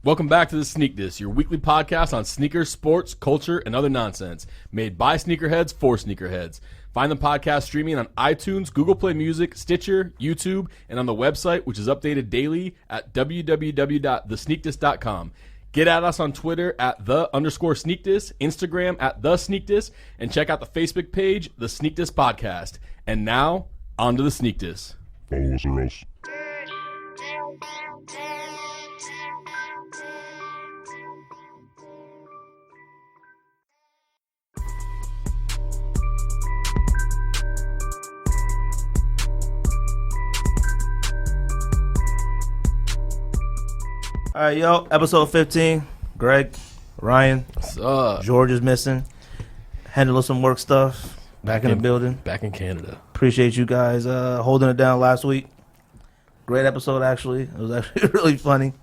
Welcome back to the Sneak This, your weekly podcast on sneakers, sports, culture, and other nonsense. Made by sneakerheads for sneakerheads. Find the podcast streaming on iTunes, Google Play Music, Stitcher, YouTube, and on the website, which is updated daily at www.thesneakdis.com. Get at us on Twitter at @the_sneakdis, Instagram at @thesneakdis, and check out the Facebook page, The Sneak This Podcast. And now, on to the Sneak This. Follow us or else. All right, yo, episode 15. Greg, Ryan, What's up? George is missing. Handling some work stuff. Back in the building. Back in Canada. Appreciate you guys holding it down last week. Great episode, actually. It was actually really funny.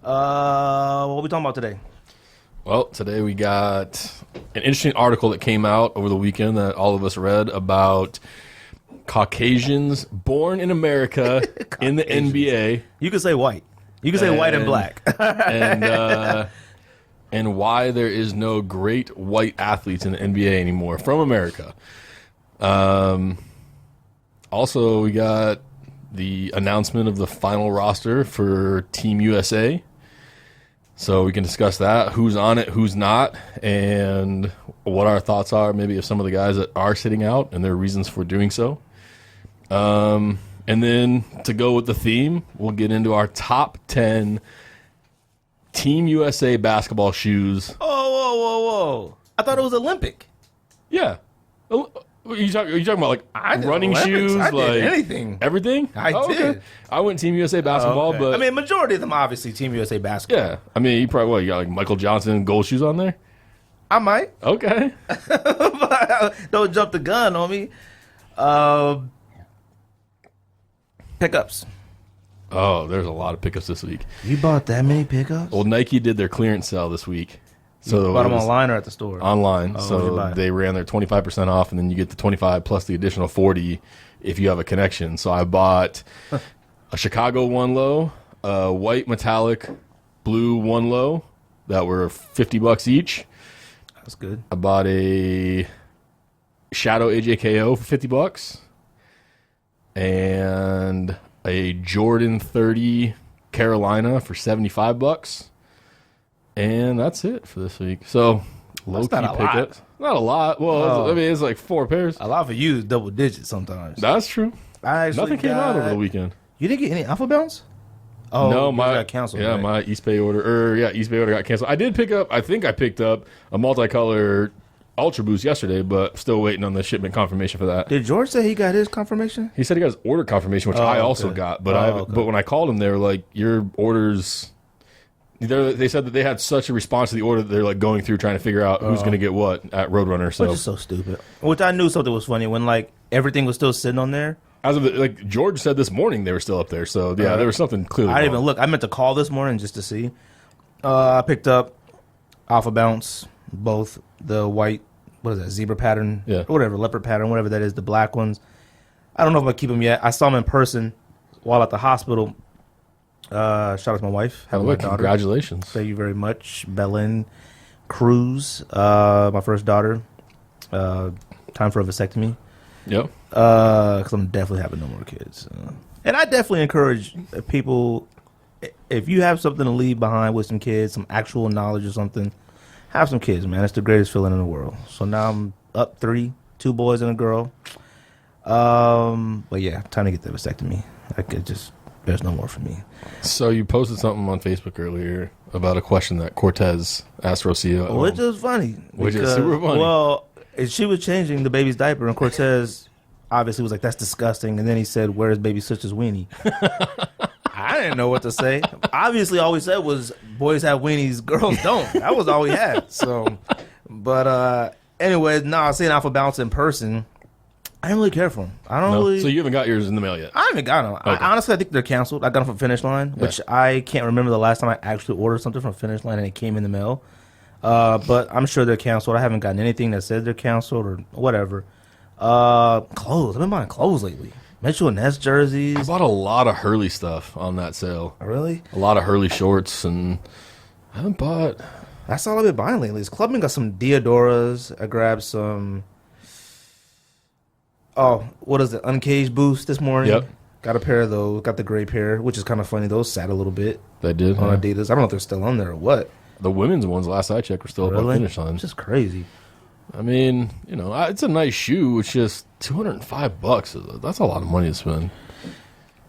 What are we talking about today? Well, today we got an interesting article that came out over the weekend that all of us read about Caucasians born in America in the NBA. You can say white. You can say white and black. and why there is no great white athletes in the NBA anymore from America. Also, we got the announcement of the final roster for Team USA. So we can discuss that, who's on it, who's not, and what our thoughts are maybe of some of the guys that are sitting out and their reasons for doing so. And then to go with the theme, we'll get into our top 10 Team USA basketball shoes. Whoa. I thought it was Olympic. Yeah. Are you talking about like running shoes? I like did anything. Everything? I did. Okay. I went Team USA basketball, Okay. but I mean, majority of them obviously Team USA basketball. yeah. I mean, you probably, you got like Michael Johnson gold shoes on there? I might. Okay. Don't jump the gun on me. Pickups. Oh, there's a lot of pickups this week. You bought that many pickups? Well, Nike did their clearance sale this week. So So you bought it them was online or at the store? online. Oh, what'd you buy? So they ran their 25% off, and then you get the 25 plus the additional 40 if you have a connection. So I bought a Chicago one low, a white metallic blue one low that were $50 each. That's good. I bought a Shadow AJKO for $50 and a Jordan 30 Carolina for $75. And that's it for this week. So, low-key not a lot. pickups. Not a lot. Well, I mean, it's like 4 pairs. A lot for you is double digits sometimes. That's true. I actually Nothing came out over the weekend. You didn't get any Alpha Bounce? Oh, No, yours my got canceled. Yeah, right? my East Bay order. East Bay order got canceled. I did pick up. I think I picked up a multicolor Ultra Boost yesterday, but still waiting on the shipment confirmation for that. Did George say he got his confirmation? He said he got his order confirmation, which I also okay. got. But Okay. but when I called him, they were like, "Your orders." They said that they had such a response to the order that they're like going through trying to figure out who's going to get what at Roadrunner. So Which is so stupid. Which I knew something was funny when like everything was still sitting on there. as of like George said this morning, they were still up there. So yeah, there was something clearly. I didn't wrong. even look. I meant to call this morning just to see. I picked up Alpha Bounce, both the white, what is that, zebra pattern, Yeah. or whatever, leopard pattern, whatever that is, the black ones. I don't know if I keep them yet. I saw them in person while at the hospital. Shout out to my wife, having my daughter. Congratulations. Thank you very much, Belen Cruz, my first daughter. Time for a vasectomy. Yep. Because I'm definitely having no more kids. And I definitely encourage people, if you have something to leave behind with some kids, some actual knowledge or something, have some kids, man. It's the greatest feeling in the world. So now I'm up 3, 2 boys and a girl. But yeah, time to get the vasectomy. I could just, there's no more for me. So you posted something on Facebook earlier about a question that Cortez asked Rocio. Which is funny. Which is super funny. Well, she was changing the baby's diaper, and Cortez obviously was like, that's disgusting. And then he said, where's baby sister's weenie? I didn't know what to say. Obviously, all we said was, boys have weenies, girls don't. That was all we had. So, but anyways, seeing Alpha Bounce in person, I didn't really care for them. I don't really. So you haven't got yours in the mail yet? I haven't got them. Okay. Honestly, I think they're canceled. I got them from Finish Line, which I can't remember the last time I actually ordered something from Finish Line and it came in the mail. But I'm sure they're canceled. I haven't gotten anything that said they're canceled or whatever. Clothes. I've been buying clothes lately. Mitchell and Ness jerseys. I bought a lot of Hurley stuff on that sale. Really? A lot of Hurley shorts, and I haven't bought. That's all I've been buying lately. Clubman got some Diodoras. I grabbed some. Oh, what is it? Uncaged Boost this morning. Yep. Got a pair of those. Got the gray pair, which is kind of funny. Those sat a little bit. They did on Adidas. I don't know if they're still on there or what. The women's ones, last I checked, were still up on the finish line. It's just crazy. I mean, it's a nice shoe. It's just $205. That's a lot of money to spend.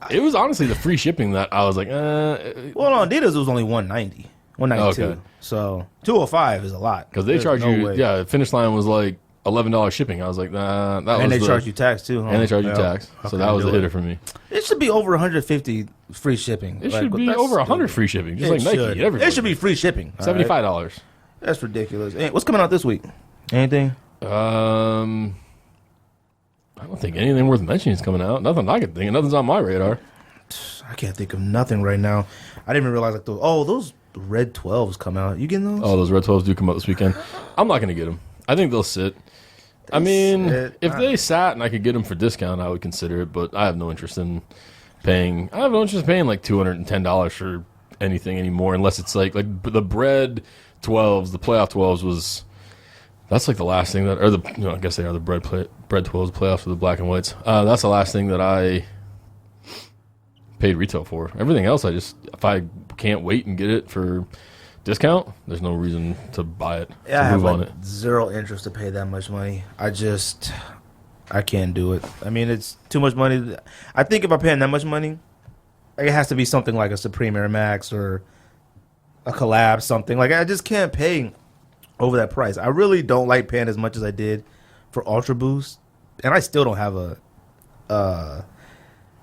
It was honestly the free shipping that I was like, Well, on Adidas, it was only $190, $192. Okay. So $205 is a lot. Because they charge you, the finish line was like $11 shipping. I was like, nah. And they charge you tax too, huh? And they charge you tax. So that was the hitter for me. It should be over 150 free shipping. It should be over 100 free shipping, just like Nike. It should be free shipping. $75. Right? That's ridiculous. Hey, what's coming out this week? Anything? I don't think anything worth mentioning is coming out. Nothing I can think of. Nothing's on my radar. I can't think of nothing right now. I didn't even realize those Red 12s come out. You getting those? Oh, those Red 12s do come out this weekend. I'm not going to get them. I think they'll sit. If they sat and I could get them for discount, I would consider it. But I have no interest in paying. I have no interest in paying like $210 for anything anymore, unless it's like the Bread 12s, the playoff 12s was. That's like the last thing that, I guess they are the bread 12s, playoffs for the black and whites. That's the last thing that I paid retail for. Everything else, if I can't wait and get it for discount, there's no reason to buy it. Yeah, I have zero interest to pay that much money. I can't do it. I mean, it's too much money. I think if I'm paying that much money, it has to be something like a Supreme Air Max or a collab, something. Like, I just can't pay over that price. I really don't like paying as much as I did for Ultra Boost, and I still don't have a God,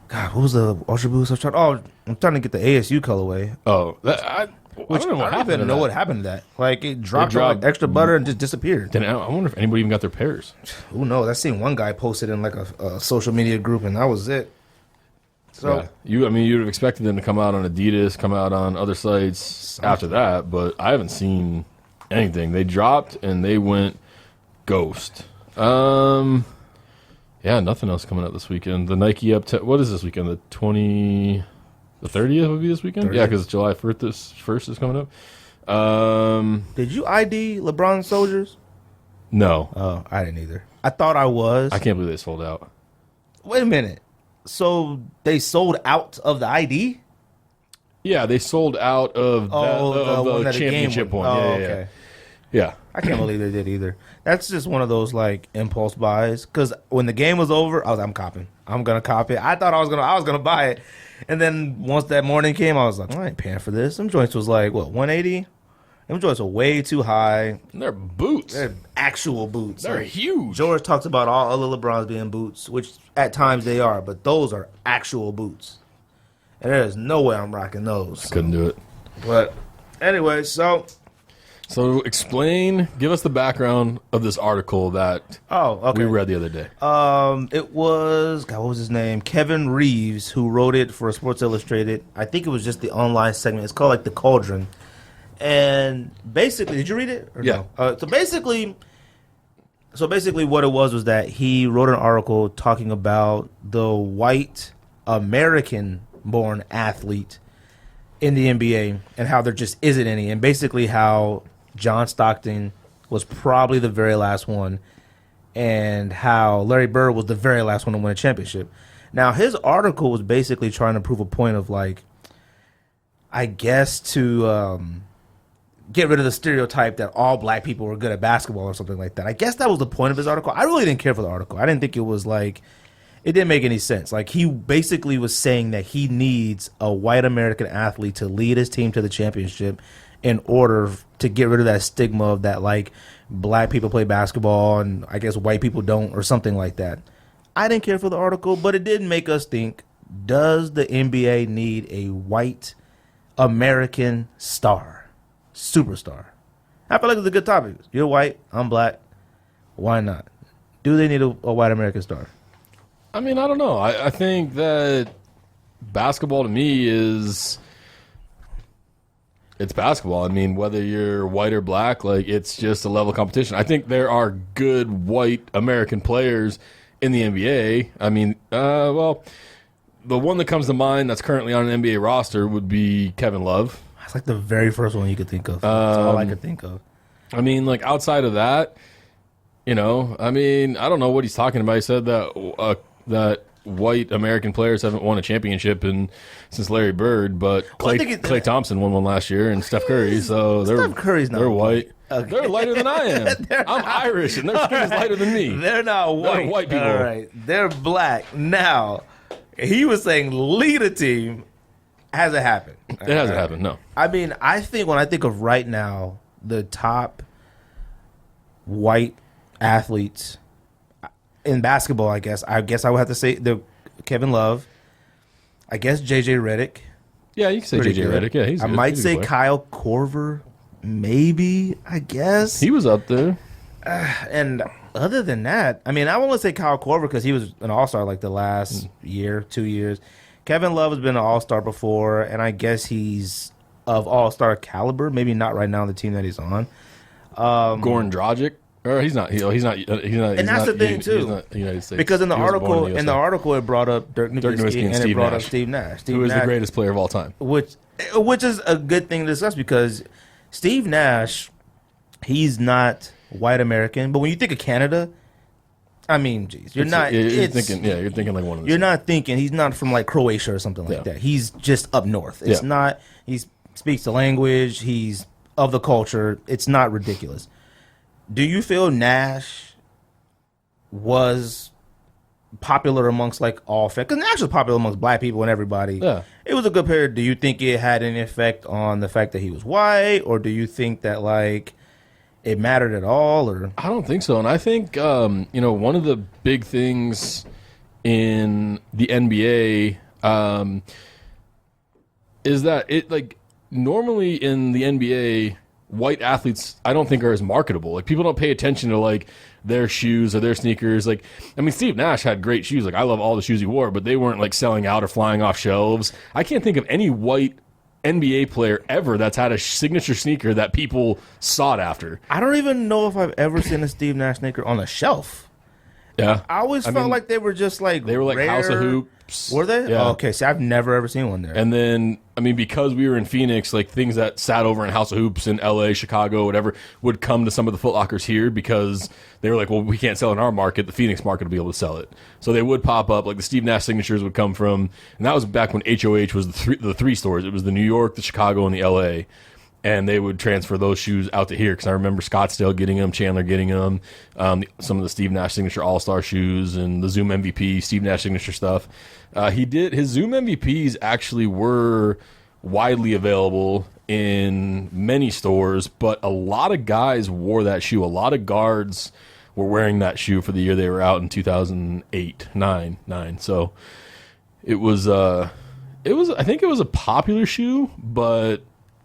what was the Ultra Boost? I'm trying to get the ASU colorway. Oh, I don't even know what happened to that. Like, it dropped like extra butter and just disappeared. Then I wonder if anybody even got their pairs. Who knows? I seen one guy posted in like a social media group, and that was it. So you'd have expected them to come out on Adidas, come out on other sites after that, but I haven't seen anything. They dropped and they went ghost. Nothing else coming out this weekend. The Nike what is this weekend? The 30th would be this weekend? 30th. Yeah, because July 1st is coming up. Did you ID LeBron Soldiers? No. Oh, I didn't either. I thought I was. I can't believe they sold out. Wait a minute. So they sold out of the ID? Yeah, they sold out of the championship one. Oh, okay. Yeah. I can't believe they did either. That's just one of those like impulse buys. Because when the game was over, I'm copping. I'm gonna cop it. I thought I was gonna buy it, and then once that morning came, I was like, I ain't paying for this. Them joints was like what, 180? Them joints are way too high. And they're boots. They're actual boots. They're huge. George talks about all other LeBrons being boots, which at times they are, but those are actual boots. And there is no way I'm rocking those. Couldn't do it. But anyway, So give us the background of this article that we read the other day. It was, what was his name? Kevin Reeves, who wrote it for Sports Illustrated. I think it was just the online segment. It's called like The Cauldron. And basically, did you read it? Or yeah. No? So basically what it was that he wrote an article talking about the white American-born athlete in the NBA and how there just isn't any. And basically how John Stockton was probably the very last one, and how Larry Bird was the very last one to win a championship. Now, his article was basically trying to prove a point of, like, I guess to get rid of the stereotype that all black people were good at basketball or something like that. I guess that was the point of his article. I really didn't care for the article. I didn't think it was, like, it didn't make any sense. Like, he basically was saying that he needs a white American athlete to lead his team to the championship in order to get rid of that stigma of that, like, black people play basketball and I guess white people don't, or something like that. I didn't care for the article, but it did make us think, does the NBA need a white American superstar? I feel like it's a good topic. You're white, I'm black. Why not? Do they need a white American star? I mean, I don't know. I think that basketball to me it's basketball. I mean, whether you're white or black, like, it's just a level competition. I think there are good white American players in the NBA, I mean, well, the one that comes to mind that's currently on an NBA roster would be Kevin Love. That's like the very first one you could think of. That's all I could think of. I mean, like outside of that, I mean, I don't know what he's talking about. He said that that white American players haven't won a championship since Larry Bird, but Klay Thompson won one last year, and Steph Curry. So Steph Curry's not they're white. Okay. They're lighter than I am. I'm Irish, and their skin is lighter than me. They're not white. They're white people. All right, they're black. Now, he was saying lead a team. Hasn't happened. It hasn't happened. No. I mean, I think when I think of right now, the top white athletes in basketball, I guess I would have to say Kevin Love. I guess JJ Redick. Yeah, you can say JJ Redick. Yeah, he's. I good. might He's say Kyle Korver. Maybe, I guess. he was up there. And other than that, I mean, I want to say Kyle Korver because he was an all-star like the last year, 2 years. Kevin Love has been an all-star before, and I guess he's of all-star caliber. Maybe not right now on the team that he's on. Goran Dragic. Or he's not. He's not. And that's the thing too. He's not United States. Because in the He was born article, USA. it brought up Dirk Nowitzki and Steve it brought Nash, up Steve Nash. who is the greatest player of all time. Which is a good thing to discuss because Steve Nash, he's not white American, but when you think of Canada, I mean, geez, you're thinking like one of those. You're not thinking he's not from like Croatia or something like that. He's just up north. It's not. He speaks the language. He's of the culture. It's not ridiculous. Do you feel Nash was popular amongst like all fans? Because Nash was popular amongst black people and everybody. Yeah. It was a good player. Do you think it had any effect on the fact that he was white, or do you think that like it mattered at all? Or I don't think so. And I think one of the big things in the NBA is that it like normally in the NBA. White athletes, I don't think are as marketable. Like people don't pay attention to like their shoes or their sneakers. Like, I mean, Steve Nash had great shoes. Like I love all the shoes he wore, but they weren't like selling out or flying off shelves. I can't think of any white NBA player ever that's had a signature sneaker that people sought after. I don't even know if I've ever seen a Steve Nash sneaker on a shelf. Yeah, I always felt like they were just like rare. House of Hoops. Were they? Yeah. Oh, okay, see, I've never ever seen one there. And then, I mean, because we were in Phoenix, like things that sat over in House of Hoops in LA, Chicago, whatever, would come to some of the Foot Lockers here because they were like, well, we can't sell in our market. The Phoenix market will be able to sell it. So they would pop up. Like the Steve Nash signatures would come from, and that was back when HOH was the three stores. It was the New York, the Chicago, and the LA. And they would transfer those shoes out to here because I remember Scottsdale getting them, Chandler getting them, some of the Steve Nash signature All-Star shoes and the Zoom MVP, Steve Nash signature stuff. His Zoom MVPs actually were widely available in many stores, but a lot of guys wore that shoe. A lot of guards were wearing that shoe for the year they were out in 2008, 9. So it was I think it was a popular shoe, but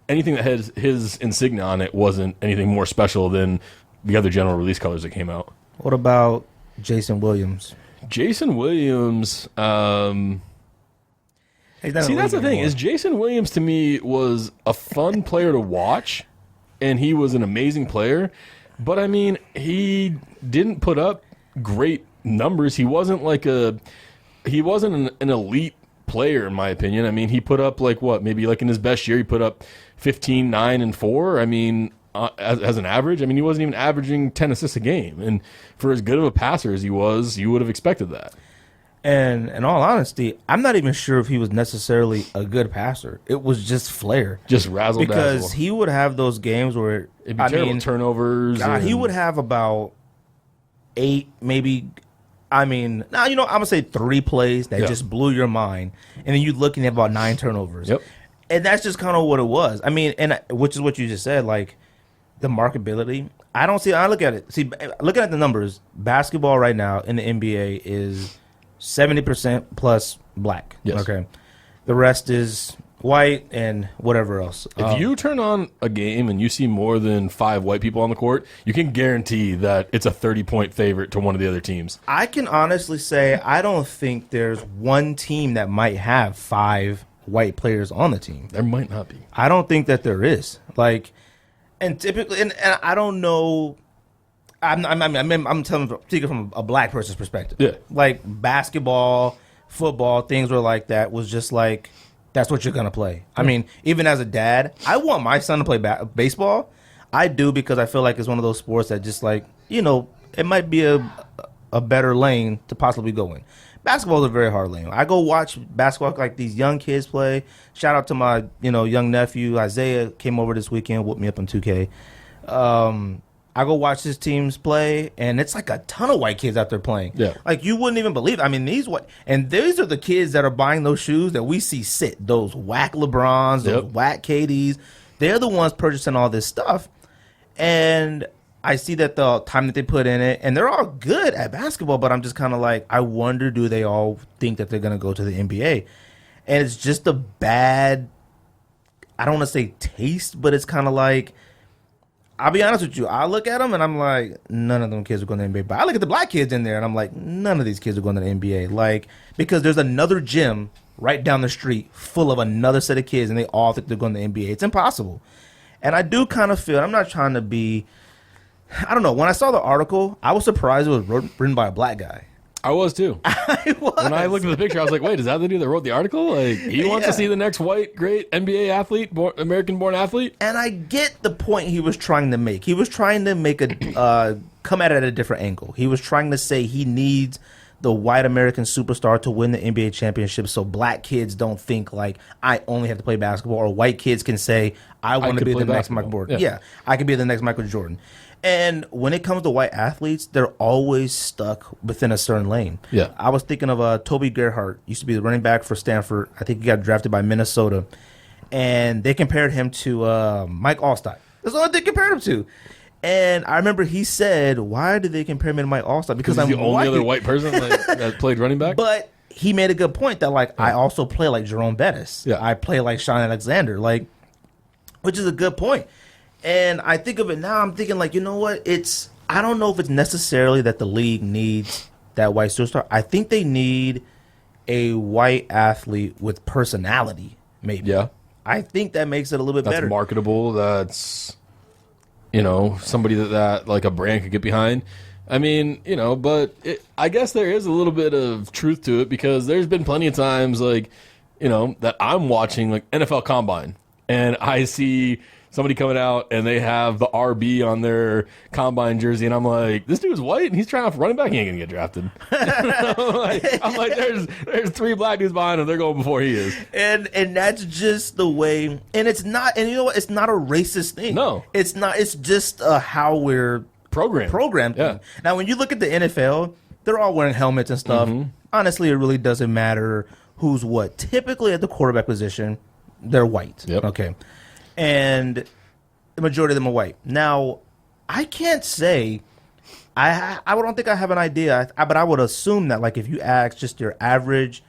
anything that has his insignia on it wasn't anything more special than the other general release colors that came out. What about Jason Williams? Jason Williams, see, that's the thing, is Jason Williams to me was a fun player to watch, and he was an amazing player, but I mean, he didn't put up great numbers. He wasn't an elite player, in my opinion. I mean, he put up like what, maybe like in his best year, he put up 15, 9, and 4. I mean, as an average, I mean, he wasn't even averaging 10 assists a game. And for as good of a passer as he was, you would have expected that. And in all honesty, I'm not even sure if he was necessarily a good passer. It was just flair. Just razzle-dazzle. Because he would have those games where it'd be terrible turnovers. God, he would have about 8, maybe. I mean, now, I'm going to say 3 plays that just blew your mind. And then you're looking at about 9 turnovers. Yep. And that's just kind of what it was. I mean, and which is what you just said, like the marketability. I look at it. See, looking at the numbers, basketball right now in the NBA is 70% plus black. Yes. Okay. The rest is white and whatever else. If you turn on a game and you see more than 5 white people on the court, you can guarantee that it's a 30-point favorite to one of the other teams. I can honestly say I don't think there's one team that might have 5 white players on the team. There might not be. I don't think that there is. Like, and typically, and I don't know. I'm speaking from a black person's perspective. Yeah. Like basketball, football, things were like that was just like, that's what you're going to play. I mean, even as a dad, I want my son to play baseball. I do because I feel like it's one of those sports that just like, it might be a better lane to possibly go in. Basketball is a very hard lane. I go watch basketball like these young kids play. Shout out to my, young nephew, Isaiah, came over this weekend, whooped me up on 2K. I go watch his teams play, and it's like a ton of white kids out there playing. Yeah. Like, you wouldn't even believe it. I mean, these are the kids that are buying those shoes that we see sit. Those whack LeBrons, those whack KDs. They're the ones purchasing all this stuff. And I see that the time that they put in it, and they're all good at basketball, but I'm just kind of like, I wonder, do they all think that they're going to go to the NBA? And it's just a bad, I don't want to say taste, but it's kind of like, I'll be honest with you. I look at them and I'm like, none of them kids are going to the NBA. But I look at the black kids in there and I'm like, none of these kids are going to the NBA. Like, because there's another gym right down the street full of another set of kids and they all think they're going to the NBA. It's impossible. And I do kind of feel, I'm not trying to be, I don't know. When I saw the article, I was surprised it was written by a black guy. I was too. I was. When I looked at the picture, I was like, wait, is that the dude that wrote the article? Like, he wants to see the next white, great NBA athlete, American-born athlete? And I get the point he was trying to make. He was trying to make come at it at a different angle. He was trying to say he needs the white American superstar to win the NBA championship so black kids don't think like, I only have to play basketball, or white kids can say, I want to be the next Michael Jordan. Yeah, I could be the next Michael Jordan. And when it comes to white athletes, they're always stuck within a certain lane. Yeah. I was thinking of Toby Gerhart, used to be the running back for Stanford. I think he got drafted by Minnesota. And they compared him to Mike Allstott. That's all they compared him to. And I remember he said, why did they compare me to Mike Allstott? Because I'm the only other white person that played running back? But he made a good point that, like, I also play like Jerome Bettis. Yeah. I play like Sean Alexander, like, which is a good point. And I think of it now, I'm thinking, like, you know what? I don't know if it's necessarily that the league needs that white superstar. I think they need a white athlete with personality, maybe. Yeah. I think that makes it a little bit better. That's marketable. That's, somebody that like a brand could get behind. I mean, but I guess there is a little bit of truth to it, because there's been plenty of times, like, that I'm watching, like, NFL Combine, and I see somebody coming out and they have the RB on their Combine jersey, and I'm like, this dude's white and he's trying out for running back. He ain't gonna get drafted. I'm like, there's three black dudes behind him. They're going before he is. And that's just the way. And it's not. And you know what? It's not a racist thing. No, it's not. It's just how we're programmed. Yeah. Now, when you look at the NFL, they're all wearing helmets and stuff. Mm-hmm. Honestly, it really doesn't matter who's what. Typically, at the quarterback position, they're white. Yep. Okay. And the majority of them are white. Now, I can't say, I don't think I have an idea, but I would assume that, like, if you ask just your average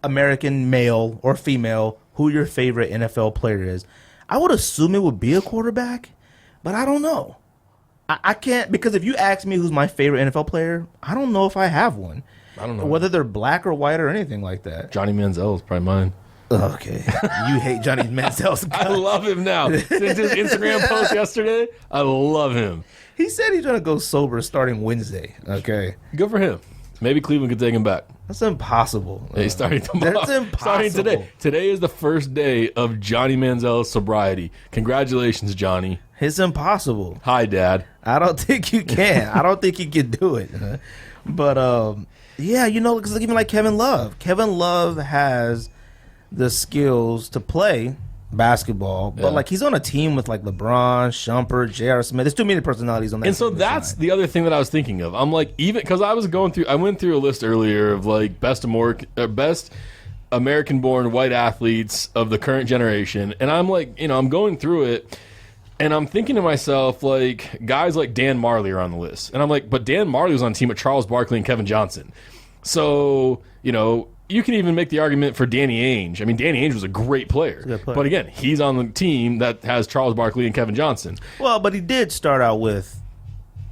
American male or female who your favorite NFL player is, I would assume it would be a quarterback, but I don't know. I can't, because if you ask me who's my favorite NFL player, I don't know if I have one. I don't know. Whether they're black or white or anything like that. Johnny Manziel is probably mine. Okay. You hate Johnny Manziel's guy. I love him now. Since his Instagram post yesterday, I love him. He said he's going to go sober starting Wednesday. Okay. Good for him. Maybe Cleveland could take him back. That's impossible. He's starting tomorrow. That's impossible. Starting today. Today is the first day of Johnny Manziel's sobriety. Congratulations, Johnny. It's impossible. Hi, Dad. I don't think you can. I don't think you can do it. But, yeah, because even like Kevin Love. Kevin Love has the skills to play basketball, but like he's on a team with like LeBron, Shumpert, J.R. Smith. There's too many personalities on that. And so that's the other thing that I was thinking of. I'm like, even because I went through a list earlier of like best American-born white athletes of the current generation, and I'm like, I'm going through it, and I'm thinking to myself, like, guys like Dan Marley are on the list, and I'm like, but Dan Marley was on the team with Charles Barkley and Kevin Johnson, so you can even make the argument for Danny Ainge. I mean, Danny Ainge was a great player. But again, he's on the team that has Charles Barkley and Kevin Johnson. Well, but he did start out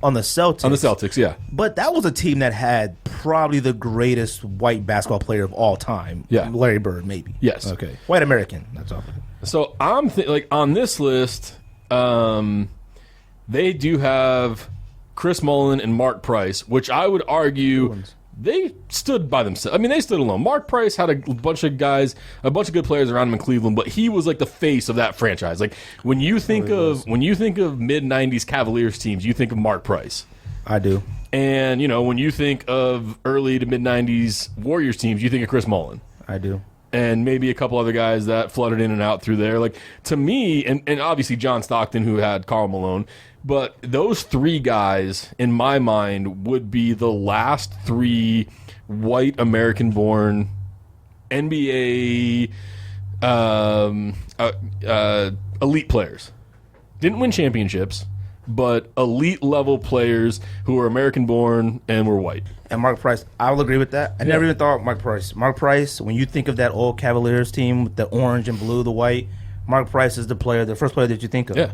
on the Celtics. On the Celtics, yeah. But that was a team that had probably the greatest white basketball player of all time. Yeah. Larry Bird, maybe. Yes. Okay. White American. That's all. So I'm like on this list, they do have Chris Mullin, and Mark Price, which I would argue they stood by themselves. I mean, they stood alone. Mark Price had a bunch of guys, a bunch of good players around him in Cleveland, but he was like the face of that franchise. Like when you think of mid '90s Cavaliers teams, you think of Mark Price. I do. And when you think of early to mid '90s Warriors teams, you think of Chris Mullin. I do. And maybe a couple other guys that flooded in and out through there. Like to me, and obviously John Stockton, who had Karl Malone. But those three guys, in my mind, would be the last three white American-born NBA elite players. Didn't win championships, but elite-level players who were American-born and were white. And Mark Price, I will agree with that. I never even thought Mark Price. Mark Price, when you think of that old Cavaliers team with the orange and blue, the white, Mark Price is the first player that you think of. Yeah.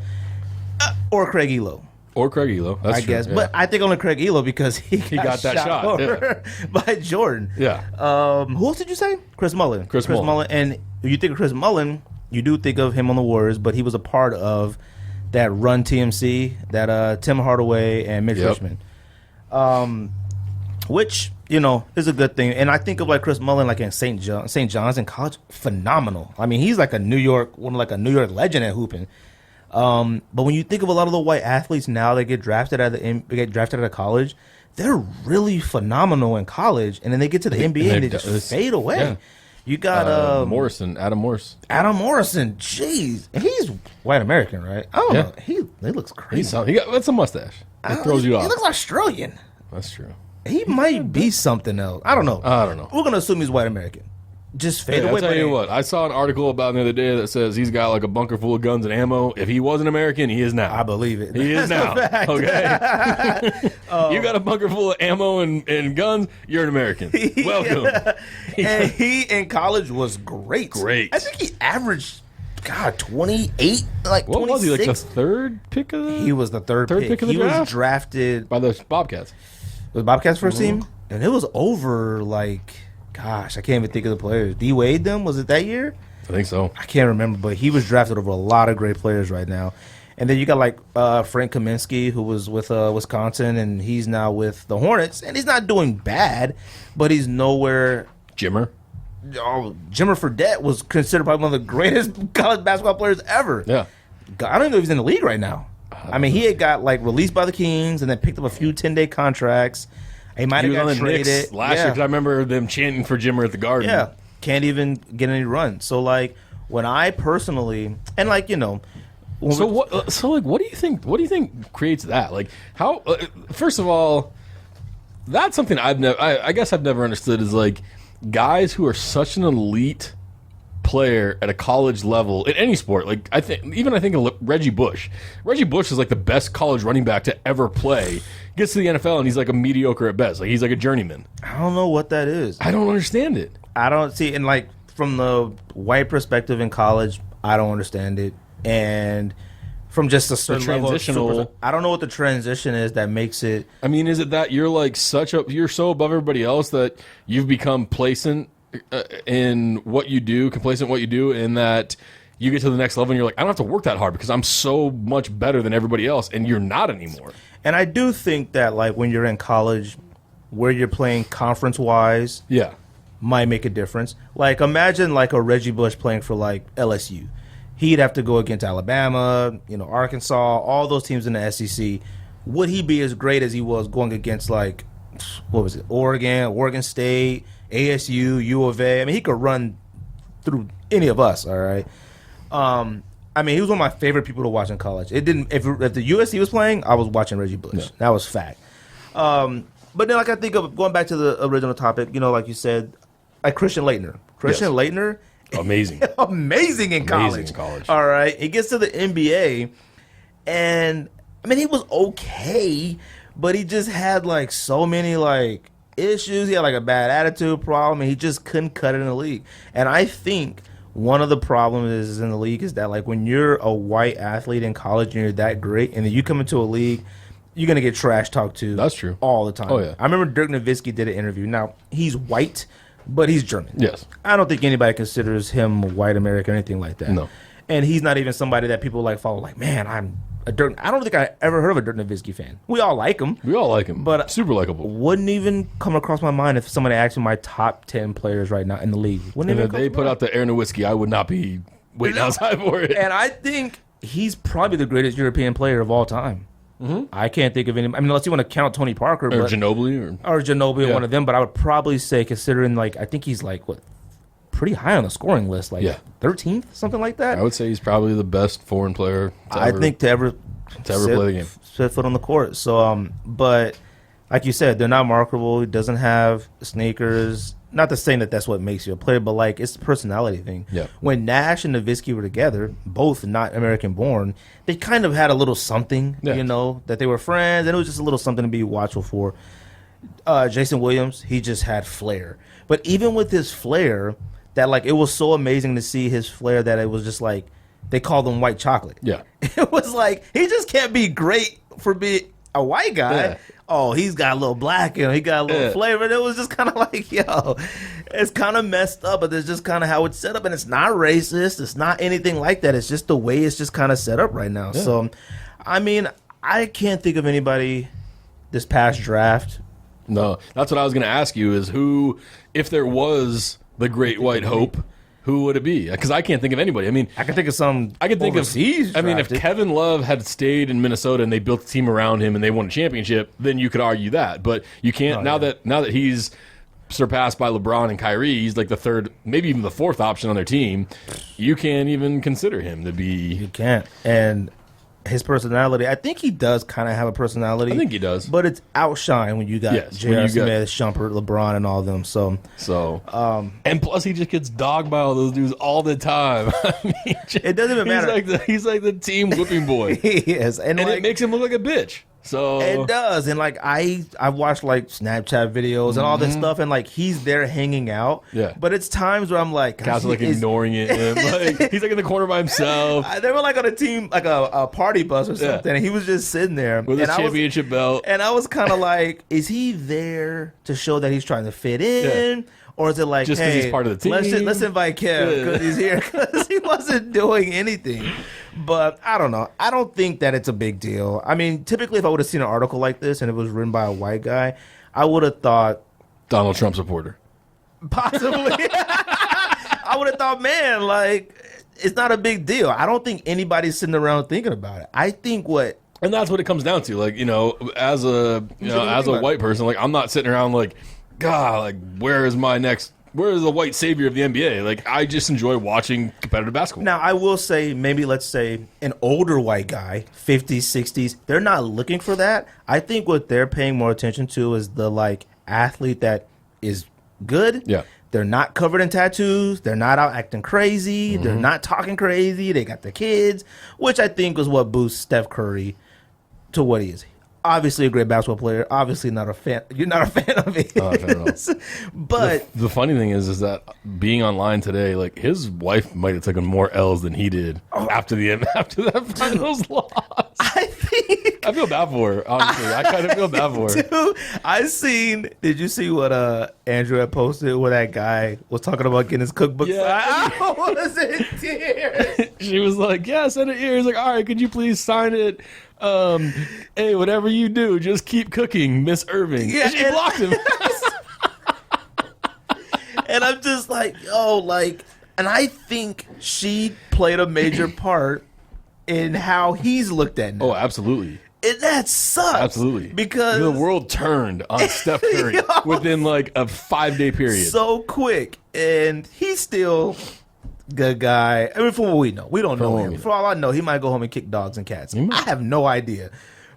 Or Craig Elo. That's I true, guess. yeah. But I think only Craig Elo because he got that shot over by Jordan. Yeah. Who else did you say? Chris Mullin. Chris Mullin. And when you think of Chris Mullin, you do think of him on the Warriors, but he was a part of that run TMC, that Tim Hardaway and Mitch Richmond. Which, is a good thing. And I think of like Chris Mullin like in St. John's in college, phenomenal. I mean, he's like a New York legend at hooping. But when you think of a lot of the white athletes now that get drafted out of college, they're really phenomenal in college, and then they get to the NBA and they just fade away. Yeah. You got Adam Morrison. Adam Morrison, jeez, and he's white American, right? I don't know. He looks crazy. That's a mustache. It throws you off. He looks Australian. That's true. He might be something else. I don't know. We're gonna assume he's white American. Just fade away. I'll tell you what. I saw an article about him the other day that says he's got like a bunker full of guns and ammo. If he wasn't American, he is now. I believe it. He is now. Okay. You got a bunker full of ammo and guns. You're an American. Welcome. And he in college was great. Great. I think he averaged 28, like what 26. Was he, like the third pick of the? He was the third pick of the draft. He was drafted by the Bobcats. It was Bobcats first team, and it was over like. Gosh, I can't even think of the players. D. Wade them? Was it that year? I think so. I can't remember, but he was drafted over a lot of great players right now. And then you got like Frank Kaminsky, who was with Wisconsin, and he's now with the Hornets. And he's not doing bad, but he's nowhere. Jimmer Fredette was considered probably one of the greatest college basketball players ever. Yeah. I don't even know if he's in the league right now. I mean, he had got like released by the Kings and then picked up a few 10-day contracts. He might have got traded last year because I remember them chanting for Jimmer at the Garden. Yeah, can't even get any run. So like when I personally and like what do you think? What do you think creates that? Like how? First of all, that's something I guess I've never understood is like guys who are such an elite player at a college level in any sport. Like I think of Reggie Bush. Reggie Bush is like the best college running back to ever play. Gets to the NFL and he's like a mediocre at best. Like he's like a journeyman. I don't know what that is. I don't understand it. I don't see, and like from the white perspective in college, I don't understand it. And from just a certain level, I don't know what the transition is that makes it. I mean, is it that you're like you're so above everybody else that you've become complacent in what you do, and that you get to the next level and you're like, I don't have to work that hard because I'm so much better than everybody else, and you're not anymore. And I do think that like when you're in college, where you're playing conference-wise, might make a difference. Like imagine like a Reggie Bush playing for like LSU. He'd have to go against Alabama, Arkansas, all those teams in the SEC. Would he be as great as he was going against like, what was it, Oregon State, ASU, U of A? I mean, he could run through any of us, all right? I mean, he was one of my favorite people to watch in college. It didn't. If the USC was playing, I was watching Reggie Bush. Yeah. That was fact. But then, like I think of going back to the original topic, like you said, like Christian Laettner. Laettner, amazing, amazing in college. All right, he gets to the NBA, and I mean, he was okay, but he just had like so many like issues. He had like a bad attitude problem, and he just couldn't cut it in the league. And I think. One of the problems is in the league is that like when you're a white athlete in college and you're that great, and then you come into a league, you're gonna get trash talked to. That's true. All the time. Oh yeah. I remember Dirk Nowitzki did an interview. Now he's white, but he's German. Yes. I don't think anybody considers him white American or anything like that. No. And he's not even somebody that people like follow. Like, man, a Dirk. I don't think I ever heard of a Dirk Nowitzki fan. We all like him. We all like him, But- super likable. Wouldn't even come across my mind if somebody asked me my top 10 players right now in the league. Wouldn't And even if come they to put mind. out the Air Nowitzki, I would not be waiting outside for it. And I think he's probably the greatest European player of all time. I can't think of any. I mean, unless you want to count Tony Parker, Or but, Ginobili, or Ginobili, Yeah. one of them. But I would probably say, considering like I think he's like what, pretty high on the scoring list, like Yeah. 13th, something like that. I would say he's probably the best foreign player. I think to ever play the game. set foot on the court. So, but like you said, they're not marketable. He doesn't have sneakers. Not to say that that's what makes you a player, but like it's the personality thing. Yeah. When Nash and Nowitzki were together, both not American born, they kind of had a little something, Yeah. you know, that they were friends, and it was just a little something to be watchful for. Jason Williams, he just had flair. But even with his flair, that like it was so amazing to see his flair that it was just like they called him white chocolate. Yeah. It was like he just can't be great for being a white guy. Yeah. Oh, he's got a little black in him. He got a little Yeah. flavor. And it was just kind of like, yo, it's kind of messed up, but it's just kind of how it's set up. And it's not racist. It's not anything like that. It's just the way it's just kind of set up right now. Yeah. So, I mean, I can't think of anybody this past draft. No, that's what I was going to ask you is who, if there was the great white hope, who would it be? Because I can't think of anybody. I mean, I can think of some I could think overseas of. I mean, if drafted. Kevin Love had stayed in Minnesota and they built a team around him and they won a championship, then you could argue that. But you can't now that he's surpassed by LeBron and Kyrie. He's like the third, maybe even the fourth option on their team. You can't even consider him to be. You can't. And his personality, I think he does kind of have a personality. I think he does. But it's outshine when you got Yes, when J.R. you got- Smith, Shumpert, LeBron, and all of them. So, And plus, he just gets dogged by all those dudes all the time. I mean, it doesn't even matter. He's like the team whipping boy, He is. And and like, it makes him look like a bitch. So it does. And like I've watched like Snapchat videos and all this stuff, and like he's there hanging out. Yeah. But it's times where I'm like, gosh, guys are like he is- ignoring it. And like, he's like in the corner by himself They were like on a team, like a party bus or something, and he was just sitting there with his and championship belt. And I was kind of like, is he there to show that he's trying to fit in? Or is it like, Just 'cause hey, he's part of the let's team? let's invite Kev Yeah. because he's here, because he wasn't doing anything. But I don't know. I don't think that it's a big deal. I mean, typically if I would have seen an article like this and it was written by a white guy, I would have thought Donald Trump supporter. possibly. I would have thought, man, like, it's not a big deal. I don't think anybody's sitting around thinking about it. I think what And that's what it comes down to. Like, as a white person, like I'm not sitting around like, God, like where is the white savior of the NBA? Like I just enjoy watching competitive basketball. Now, I will say, maybe let's say an older white guy, 50s, 60s, they're not looking for that. I think what they're paying more attention to is the like athlete that is good. Yeah. They're not covered in tattoos. They're not out acting crazy. They're not talking crazy. They got the kids, which I think is what boosts Steph Curry to what he is. Obviously a great basketball player. Obviously not a fan. You're not a fan of it. Not a fan at all. But The funny thing is that being online today, like his wife might have taken more L's than he did after that finals loss. I think I feel bad for her, honestly. I kind of feel bad for her. Dude, did you see what Andrew had posted where that guy was talking about getting his cookbook Yeah. signed? I was in tears. She was like, yeah, send it here. He's like, all right, could you please sign it? Hey, whatever you do, just keep cooking, Miss Irving. Yeah, And she and- blocked him. And I'm just like, yo, like, and I think she played a major part in how he's looked at now. Oh, absolutely. And that sucks. Absolutely. Because the world turned on Steph Curry Yo. within like a 5-day period. so quick. And he's still good guy. I mean, from what we know. We don't know what him. we know. For all I know, he might go home and kick dogs and cats. might. I have no idea.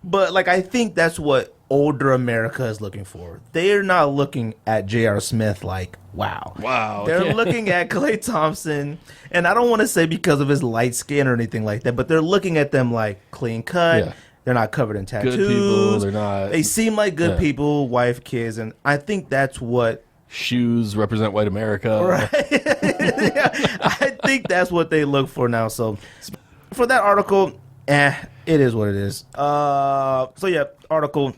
But, like, I think that's what older America is looking for. They're not looking at J.R. Smith like, wow. Wow. They're Yeah. looking at Klay Thompson, and I don't want to say because of his light skin or anything like that, but they're looking at them like clean cut. Yeah. They're not covered in tattoos. people, they're not- They seem like good Yeah. people, wife, kids, and I think that's what Shoes represent white America. Right. I think that's what they look for now. So for that article, it is what it is. So yeah, article,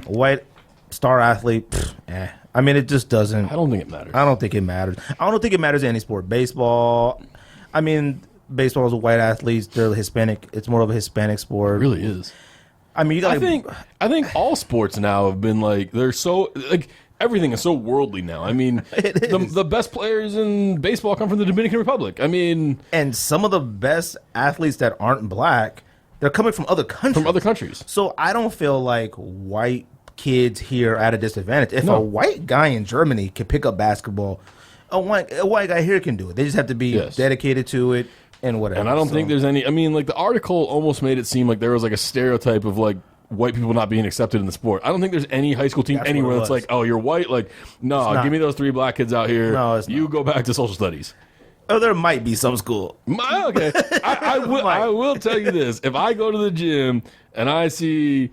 white star athlete, I mean, it just doesn't. I don't think it matters. I don't think it matters. I don't think it matters in any sport. Baseball. I mean, baseball is white athletes. They're Hispanic. It's more of a Hispanic sport. It really is. I mean, you got. I think all sports now have been like they're so like everything is so worldly now. I mean, the best players in baseball come from the Dominican Republic. I mean, and some of the best athletes that aren't black, they're coming from other countries. From other countries. So I don't feel like white kids here are at a disadvantage. If a white guy in Germany can pick up basketball, a white guy here can do it. They just have to be dedicated to it. And whatever. And I don't think there's any. I mean, like the article almost made it seem like there was like a stereotype of like white people not being accepted in the sport. I don't think there's any high school team anywhere that's like, oh, you're white. Like, no, give me those 3 black kids out here. No, you go back to social studies. Oh, there might be some school. Okay, I will tell you this: if I go to the gym and I see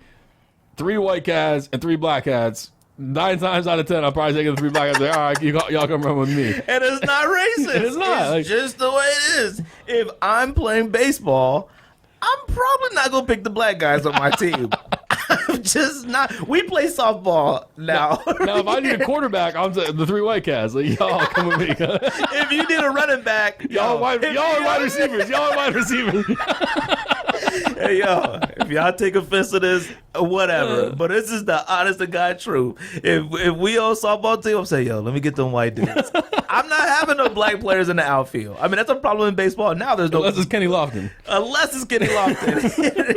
3 white cats and 3 black cats, 9 times out of 10, I'm probably taking the 3 black cats. Like, all right, y'all come run with me. And it's not racist. It's not. It's just the way it is. If I'm playing baseball, I'm probably not gonna pick the black guys on my team. I'm just not. We play softball now. Now if I need a quarterback, I'm the 3 white cats. Like, y'all come with me. If you need a running back, y'all are wide receivers. Y'all are wide receivers. Hey, yo, if y'all take offense to this, whatever. But this is the honest to God truth. If we on softball team, I'm saying, yo, let me get them white dudes. I'm not having no black players in the outfield. I mean, that's a problem in baseball. Now there's no. Unless it's Kenny Lofton.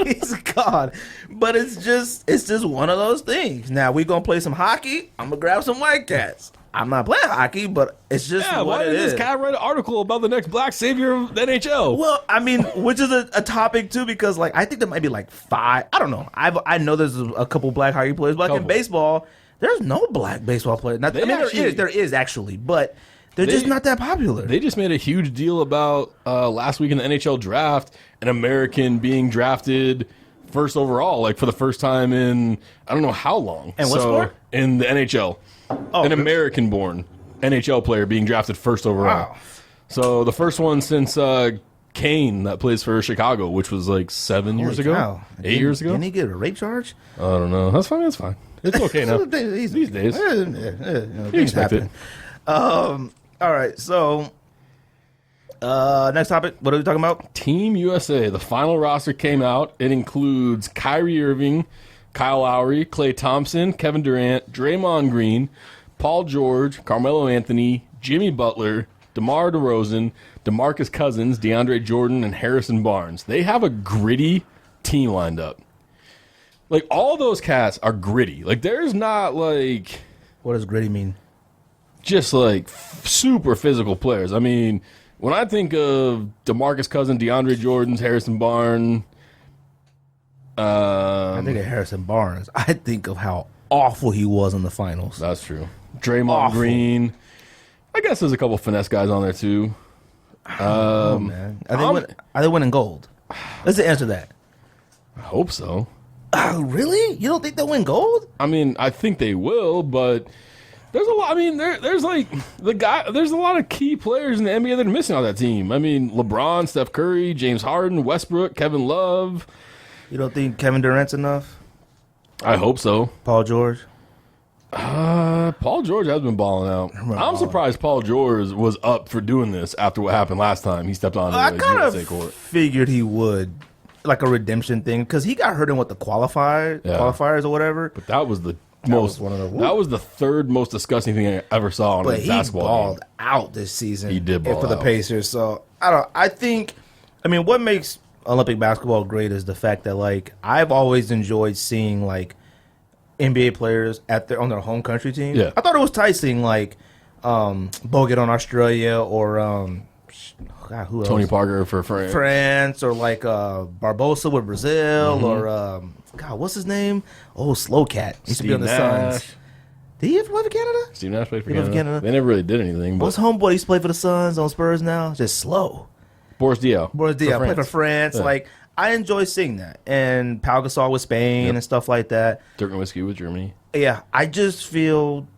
He's gone. But it's just one of those things. Now we gonna play some hockey. I'm gonna grab some white cats. I'm not playing hockey, but it's just why did this guy write an article about the next black savior of the NHL? Well, I mean, which is a topic too, because like I think there might be like 5. I don't know. I know there's a couple black hockey players, but like in baseball, there's no black baseball players. Now, there is actually, but they're just not that popular. They just made a huge deal about last week in the NHL draft, an American being drafted first overall, like for the first time in I don't know how long. And what sport? In the NHL. An American-born NHL player being drafted first overall. Wow. So the first one since Kane that plays for Chicago, which was like 7 years ago, 8 years ago. Didn't he get a rape charge? I don't know. That's fine. It's okay now. These days. Things happen. All right. So next topic. What are we talking about? Team USA. The final roster came out. It includes Kyrie Irving, Kyle Lowry, Klay Thompson, Kevin Durant, Draymond Green, Paul George, Carmelo Anthony, Jimmy Butler, DeMar DeRozan, DeMarcus Cousins, DeAndre Jordan, and Harrison Barnes. They have a gritty team lined up. Like, all those cats are gritty. Like, there's not, like... What does gritty mean? Just, like, super physical players. I mean, when I think of DeMarcus Cousins, DeAndre Jordan, Harrison Barnes... I think of Harrison Barnes. I think of how awful he was in the finals. That's true. Draymond Green. I guess there's a couple finesse guys on there too. Man. Are they winning gold? Let's answer that. I hope so. Really? You don't think they'll win gold? I mean, I think they will, but there's a lot. I mean, there's like there's a lot of key players in the NBA that are missing on that team. I mean, LeBron, Steph Curry, James Harden, Westbrook, Kevin Love. You don't think Kevin Durant's enough? I hope so. Paul George? Paul George has been balling out. I'm surprised Paul George was up for doing this after what happened last time he stepped on the USA court. Figured he would, like a redemption thing, because he got hurt in the qualifiers or whatever. But that was the that was the third most disgusting thing I ever saw on a basketball balled game. Out this season. He did ball for the Pacers. So I mean, what makes Olympic basketball great is the fact that like I've always enjoyed seeing like NBA players on their home country team. Yeah. I thought it was tight seeing like Bogut on Australia or who else? Tony Parker for France or like Barbosa with Brazil or what's his name? Oh, Slow Cat. He used to be on the Suns. Did he ever play for Canada? Steve Nash played for Canada. They never really did anything. What's homeboy used to play for the Suns on Spurs now? Just slow. Boris Diaw played for France. Yeah. Like, I enjoy seeing that. And Pau Gasol with Spain and stuff like that. Dirk Nowitzki with Germany. Yeah, I just feel,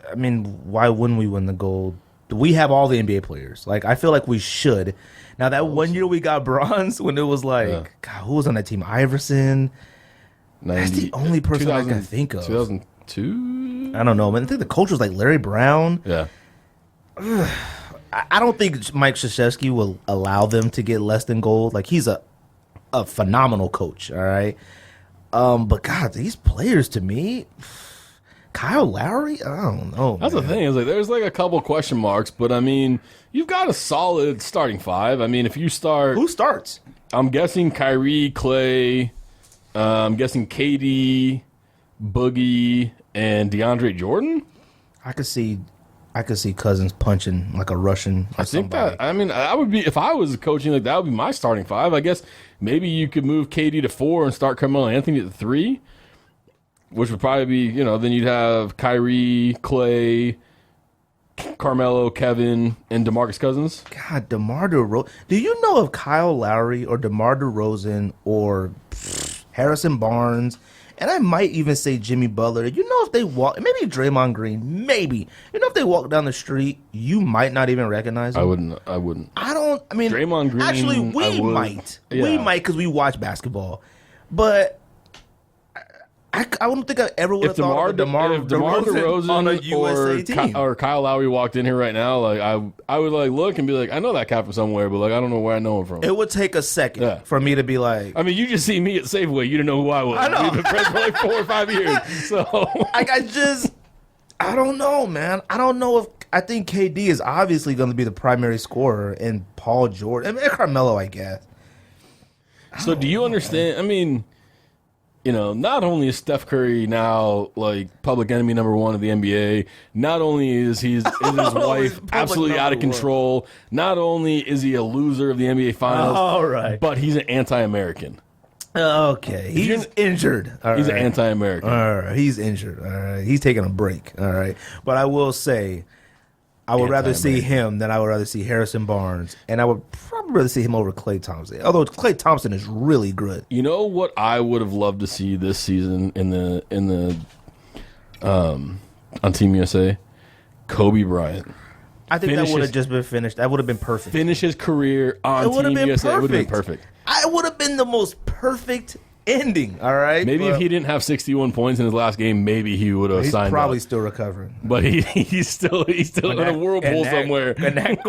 I mean, why wouldn't we win the gold? We have all the NBA players. Like, I feel like we should. Now, that one year we got bronze when it was like, God, who was on that team? Iverson. That's the only person I can think of. 2002? I don't know, man. I think the coach was like Larry Brown. Yeah. I don't think Mike Krzyzewski will allow them to get less than gold. Like, he's a phenomenal coach, all right? But, God, these players, to me, Kyle Lowry, I don't know, That's the thing. Is like there's like a couple question marks, but, I mean, you've got a solid starting five. I mean, if you start... Who starts? I'm guessing Kyrie, Clay, I'm guessing KD, Boogie, and DeAndre Jordan. I could see Cousins punching like a Russian. I think that. I mean, I would be if I was coaching. Like that would be my starting five. I guess maybe you could move KD to 4 and start Carmelo Anthony at 3, which would probably be Then you'd have Kyrie, Clay, Carmelo, Kevin, and DeMarcus Cousins. God, DeMar DeRozan. Do you know if Kyle Lowry or DeMar DeRozan or Harrison Barnes, and I might even say Jimmy Butler, if they walk, maybe Draymond Green, maybe. If they walk down the street, you might not even recognize them. I wouldn't. I mean, Draymond Green, actually, we might. Yeah. We might because we watch basketball. But I don't think I ever would have thought of DeMar DeRozan on a USA team. Or Kyle Lowry walked in here right now, like I would like look and be like, I know that guy from somewhere, but like I don't know where I know him from. It would take a second for me to be like. I mean, you just see me at Safeway, you didn't know who I was. I know. We've been friends for like 4 or 5 years. So I don't know, man. I don't know if I think KD is obviously going to be the primary scorer and Paul George. I mean, Carmelo, I guess. So do you understand? I mean. Not only is Steph Curry now like public enemy number 1 of the NBA, not only is his wife absolutely out of control, not only is he a loser of the NBA Finals, all right, but he's an anti-American. Okay, he's injured. He's an anti-American. All right, he's injured. All right, he's taking a break. All right, but I will say, I would rather see him than I would rather see Harrison Barnes, and I would probably rather see him over Klay Thompson. Although Klay Thompson is really good. You know what I would have loved to see this season in the on Team USA? Kobe Bryant. I think that would have just been finished. That would have been perfect. Finish his career on Team USA. It would have been perfect. I would have been the most perfect ending. All right. Maybe if he didn't have 61 points in his last game, maybe he would have signed up. He's probably still recovering. But he's still in a whirlpool somewhere. And that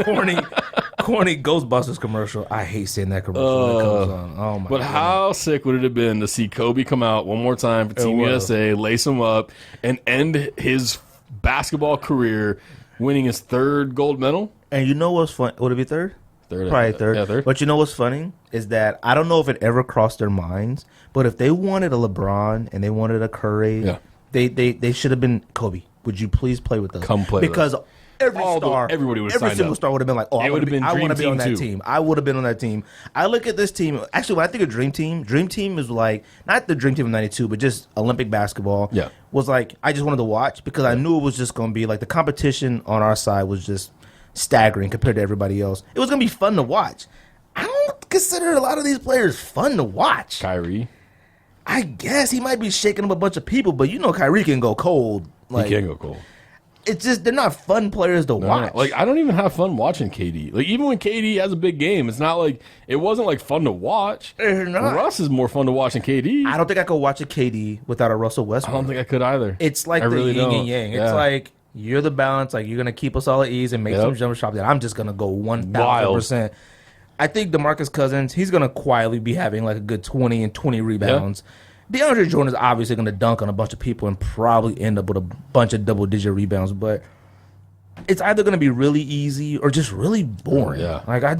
corny Ghostbusters commercial. I hate seeing that commercial that comes on. Oh my! But God. How sick would it have been to see Kobe come out one more time for Team USA, lace him up, and end his basketball career winning his 3rd gold medal? And you know what's fun? Would it be 3rd? Probably 3rd. Yeah, 3rd. But you know what's funny is that I don't know if it ever crossed their minds, but if they wanted a LeBron and they wanted a Curry, they should have been Kobe. Would you please play with us? Come play because with us. Everybody would have every single star would have been like, I want to be on that team. I would have been on that team. I look at this team. Actually, when I think of Dream Team is like not the Dream Team of '92, but just Olympic basketball. Yeah, was like I just wanted to watch because I knew it was just going to be like the competition on our side was just staggering compared to everybody else. It was going to be fun to watch. I don't consider a lot of these players fun to watch. Kyrie, I guess he might be shaking up a bunch of people, but Kyrie can go cold. Like, he can go cold. It's just they're not fun players to watch. No. Like I don't even have fun watching KD. Like even when KD has a big game, it's not like it wasn't like fun to watch. Russ is more fun to watch than KD. I don't think I could watch a KD without a Russell Westbrook. I don't think I could either. It's like the yin and yang. Yeah. It's like you're the balance. Like you're gonna keep us all at ease and make some jump shots. That I'm just gonna go 1,000%. I think DeMarcus Cousins, he's gonna quietly be having like a good 20 and 20 rebounds. Yeah. DeAndre Jordan is obviously going to dunk on a bunch of people and probably end up with a bunch of double-digit rebounds, but it's either going to be really easy or just really boring. Yeah, like I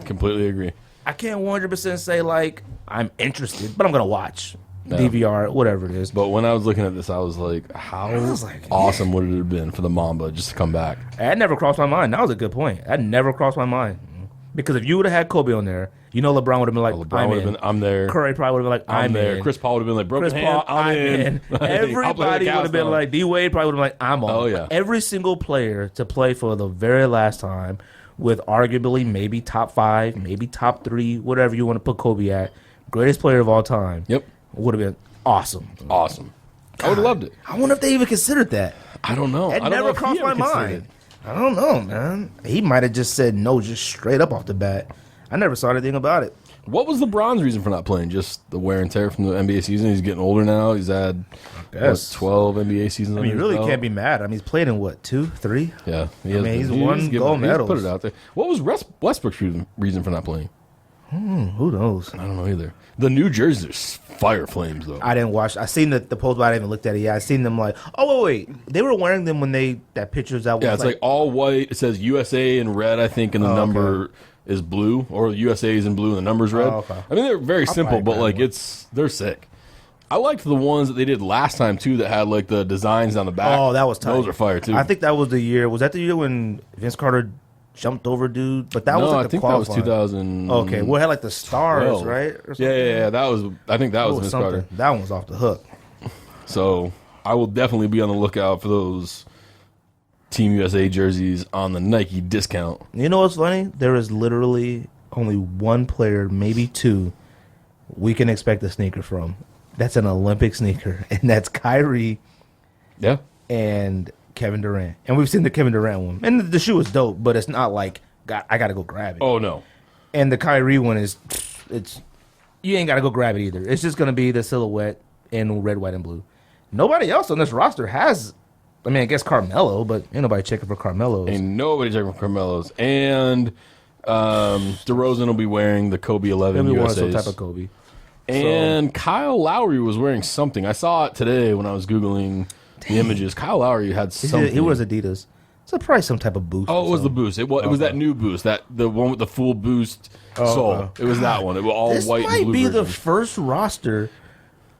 completely agree. I can't 100% say like I'm interested, but I'm going to watch DVR, whatever it is. But when I was looking at this, I was like, how awesome would it have been for the Mamba just to come back? That never crossed my mind. That was a good point. That never crossed my mind. Because if you would have had Kobe on there, LeBron would have been like, I'm there. Curry probably would have been like, I'm there. Chris Paul would have been like, broken hand, I'm in. Everybody would have been like, D-Wade probably would have been like, I'm on. Oh, yeah. Every single player to play for the very last time with arguably maybe top 5, maybe top 3, whatever you want to put Kobe at, greatest player of all time. Yep. Would have been awesome. Awesome. God, I would have loved it. I wonder if they even considered that. I don't know. It never crossed my mind. I don't know, man. He might have just said no just straight up off the bat. I never saw anything about it. What was LeBron's reason for not playing? Just the wear and tear from the NBA season? He's getting older now. He's had, what, 12 NBA seasons I mean, you really can't be mad. I mean, he's played in, what, 2, 3? Yeah. He's won gold medals. Put it out there. What was Westbrook's reason for not playing? Who knows? I don't know either. The New Jersey fire flames, though. I didn't watch. I seen the post, but I didn't even looked at it. Yeah, I seen them like, oh, wait. They were wearing them when that picture's out. Yeah, it's like all white. It says USA in red, I think, and the number... Okay. is blue, or USA is in blue and the number's red. Okay. I mean, they're very simple, but like they're sick. I liked the ones that they did last time too that had like the designs on the back. Oh, that was tight. Those are fire too. I think that was the year. Was that the year when Vince Carter jumped over dude? But that was like I think qualifying. that was 2000. Okay, well, it had like the stars, right? Or Yeah. That was. I think that was Vince Carter. That one was off the hook. So I will definitely be on the lookout for those Team USA jerseys on the Nike discount. You know what's funny? There is literally only one player, maybe two, we can expect a sneaker from. That's an Olympic sneaker, and that's Kyrie. Yeah. And Kevin Durant. And we've seen the Kevin Durant one. And the shoe is dope, but it's not like I got to go grab it. Oh, no. And the Kyrie one you ain't got to go grab it either. It's just going to be the silhouette in red, white, and blue. Nobody else on this roster has, I mean, I guess Carmelo, but ain't nobody checking for Carmelos. Ain't nobody checking for Carmelos. And DeRozan will be wearing the Kobe 11 Maybe USAs. some type of Kobe. And Kyle Lowry was wearing something. I saw it today when I was Googling the images. Kyle Lowry had something. He wears Adidas. It's probably some type of boost. Oh, it was the boost. It was that new boost, the one with the full boost sole. It was that one. It was all white and blue. This might be version. the first roster.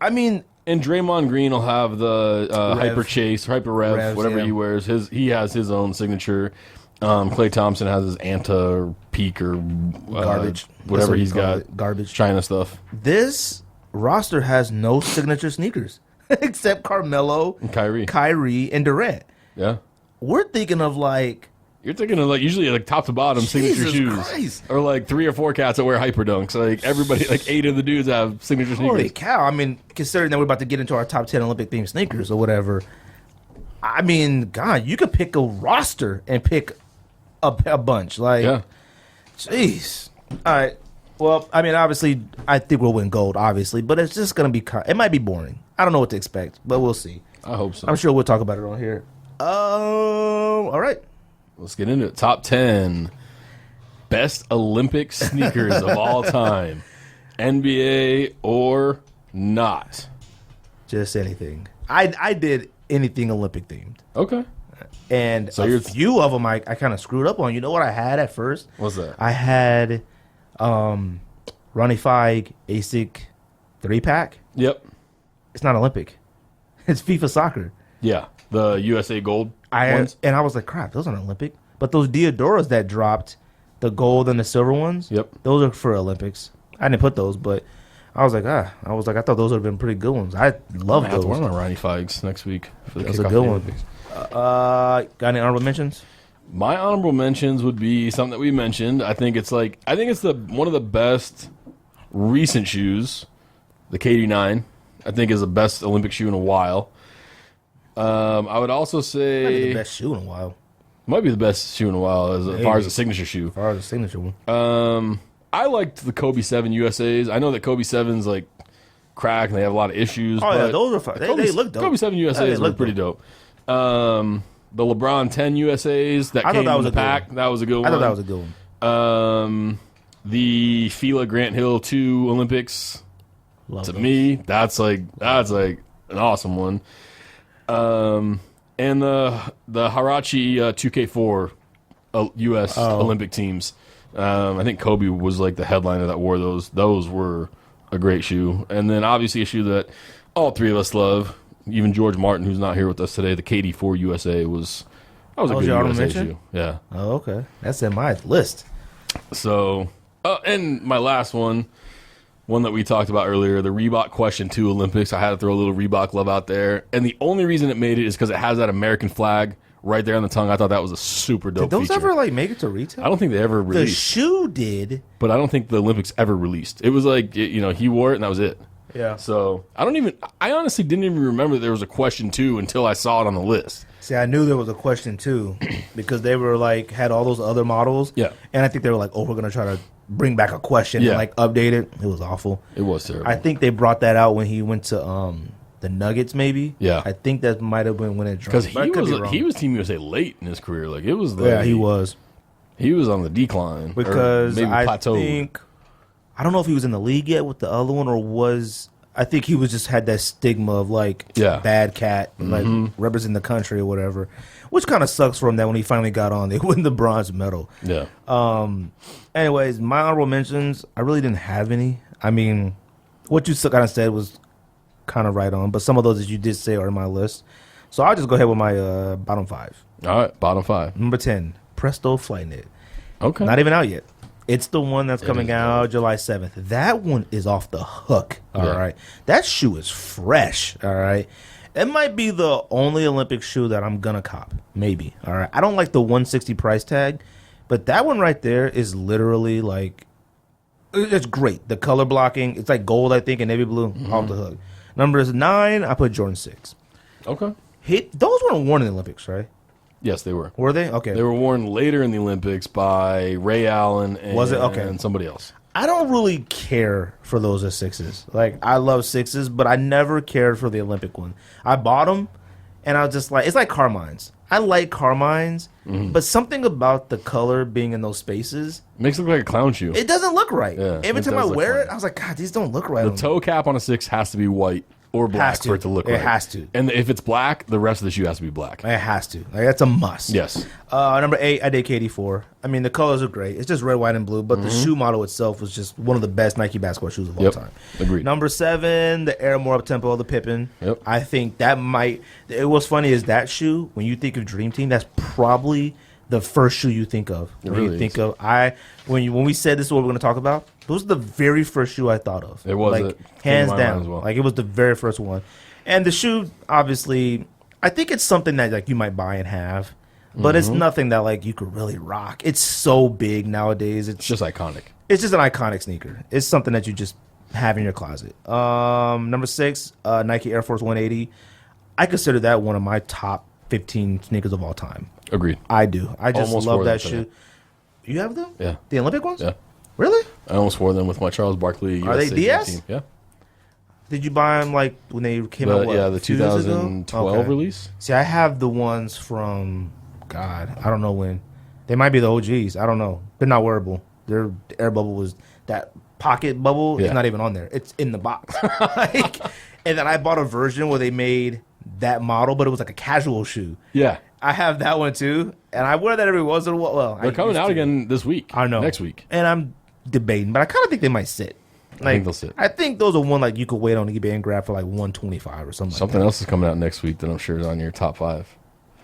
I mean, and Draymond Green will have the Hyper Chase, Hyper Rev, whatever he wears. He has his own signature. Klay Thompson has his Anta Peak or garbage, whatever he's got. Garbage China stuff. This roster has no signature sneakers except Carmelo, and Kyrie, and Durant. Yeah, we're thinking of like. You're thinking of like usually like top to bottom signature shoes, Christ. Or like 3 or 4 cats that wear hyper dunks. Like everybody, like 8 of the dudes have signature sneakers. Holy cow! I mean, considering that we're about to get into our top 10 Olympic themed sneakers or whatever, I mean, God, you could pick a roster and pick a bunch. Like, yeah, jeez. All right. Well, I mean, obviously, I think we'll win gold, obviously, but it's just gonna be. It might be boring. I don't know what to expect, but we'll see. I hope so. I'm sure we'll talk about it on here. All right. Let's get into it. Top 10 best Olympic sneakers of all time. NBA or not. Just anything. I did anything Olympic themed. Okay. And so a few of them I kind of screwed up on. You know what I had at first? What's that? I had Ronnie Feig ASIC 3-pack. Yep. It's not Olympic. It's FIFA soccer. Yeah. The USA gold ones. And I was like, crap, those aren't Olympic. But those Diodoras that dropped, the gold and the silver ones, yep, those are for Olympics. I didn't put those, but I was like, I thought those would have been pretty good ones. I love those. One of my Ronnie Feigs next week for the That's a good one. Got any honorable mentions? My honorable mentions would be something that we mentioned. I think it's one of the best recent shoes. The KD9, I think, is the best Olympic shoe in a while. I would also say Might be the best shoe in a while. Might be the best shoe in a while as far as a signature shoe. As far as a signature one. I liked the Kobe 7 USAs. I know that Kobe 7's like cracked and they have a lot of issues. Oh, yeah, those are fun. They look dope. Kobe 7 USAs look pretty dope. The LeBron 10 USAs that came in the pack, that was a good one. I thought that was a good one. The Fila Grant Hill 2 Olympics. Love to those. me, that's like an awesome one. And the Harachi 2K4 U.S. Olympic teams. I think Kobe was like the headliner that wore those. Those were a great shoe. And then obviously a shoe that all three of us love. Even George Martin, who's not here with us today, the KD4 USA was a good USA shoe. Yeah. Oh, okay. That's in my list. So, and my last one that we talked about earlier, the Reebok Question 2 Olympics. I had to throw a little Reebok love out there. And the only reason it made it is because it has that American flag right there on the tongue. I thought that was a super dope Did those feature. ever make it to retail? I don't think they ever released. The shoe did. But I don't think the Olympics ever released. It was like, he wore it and that was it. Yeah. So, I honestly didn't even remember there was a Question 2 until I saw it on the list. See, I knew there was a Question 2 because they were like, had all those other models. Yeah. And I think they were like, we're going to try to bring back a question and like update it. It was awful. It was terrible. I think they brought that out when he went to the Nuggets, maybe. Yeah, I think that might have been when it dropped. Because he was Team USA late in his career. Like it was. He was. He was on the decline because maybe I plateaued. think I don't know if he was in the league yet with the other one or was. I think he was just had that stigma of like bad cat, like representing the country or whatever, which kind of sucks for him that when he finally got on, they win the bronze medal. Yeah. Anyways, my honorable mentions, I really didn't have any. I mean, what you kind of said was kind of right on, but some of those that you did say are in my list. So I'll just go ahead with my bottom 5. All right, bottom 5. Number 10, Presto Flightnet. Okay. Not even out yet. It's the one that's coming out July 7th. That one is off the hook. All right. That shoe is fresh. All right. It might be the only Olympic shoe that I'm going to cop. Maybe. All right. I don't like the 160 price tag, but that one right there is literally like, it's great. The color blocking, it's like gold, I think, and navy blue, off the hook. Number 9, I put Jordan 6. Okay. Those weren't worn in the Olympics, right? Yes, they were. Were they? Okay. They were worn later in the Olympics by Ray Allen and, was it? Okay. And somebody else. I don't really care for those as 6s. Like, I love 6s, but I never cared for the Olympic one. I bought them, and I was just like, it's like Carmines. I like Carmines, but something about the color being in those spaces makes it look like a clown shoe. It doesn't look right. Yeah, Every time I wear it, I was like, God, these don't look right. The toe cap on a 6 has to be white or black for it to look right. It has to. And if it's black, the rest of the shoe has to be black. It has to. Like, that's a must. Yes. Number 8, I did KD4. I mean, the colors are great. It's just red, white, and blue, but the shoe model itself was just one of the best Nike basketball shoes of all time. Agreed. Number 7, the Air More Up-Tempo, the Pippen. Yep. I think that might... What's funny is that shoe, when you think of Dream Team, that's probably the first shoe you think of. When we said this is what we're going to talk about, it was the very first shoe I thought of. It was, like, hands down. Well. Like, it was the very first one. And the shoe, obviously, I think it's something that like you might buy and have, but it's nothing that like you could really rock. It's so big nowadays. It's just iconic. It's just an iconic sneaker. It's something that you just have in your closet. Number 6, Nike Air Force 180. I consider that one of my top 15 sneakers of all time. Agreed. I do. I just almost love that shoe. You have them? Yeah. The Olympic ones? Yeah. Really? I almost wore them with my Charles Barkley. Are they DS? Team. Yeah. Did you buy them like when they came out? The 2012 release. See, I have the ones from God, I don't know when. They might be the OGs. I don't know. They're not wearable. Their air bubble was that pocket bubble. Yeah. It's not even on there. It's in the box. And then I bought a version where they made that model, but it was like a casual shoe. Yeah. I have that one too, and I wear that every once in a while. Well, they're coming out again this week. I know. Next week. And I'm debating, but I kind of think they might sit. Like, I think they'll sit. I think those are one like you could wait on eBay and grab for like $125 or something. Something else is coming out next week that I'm sure is on your top 5.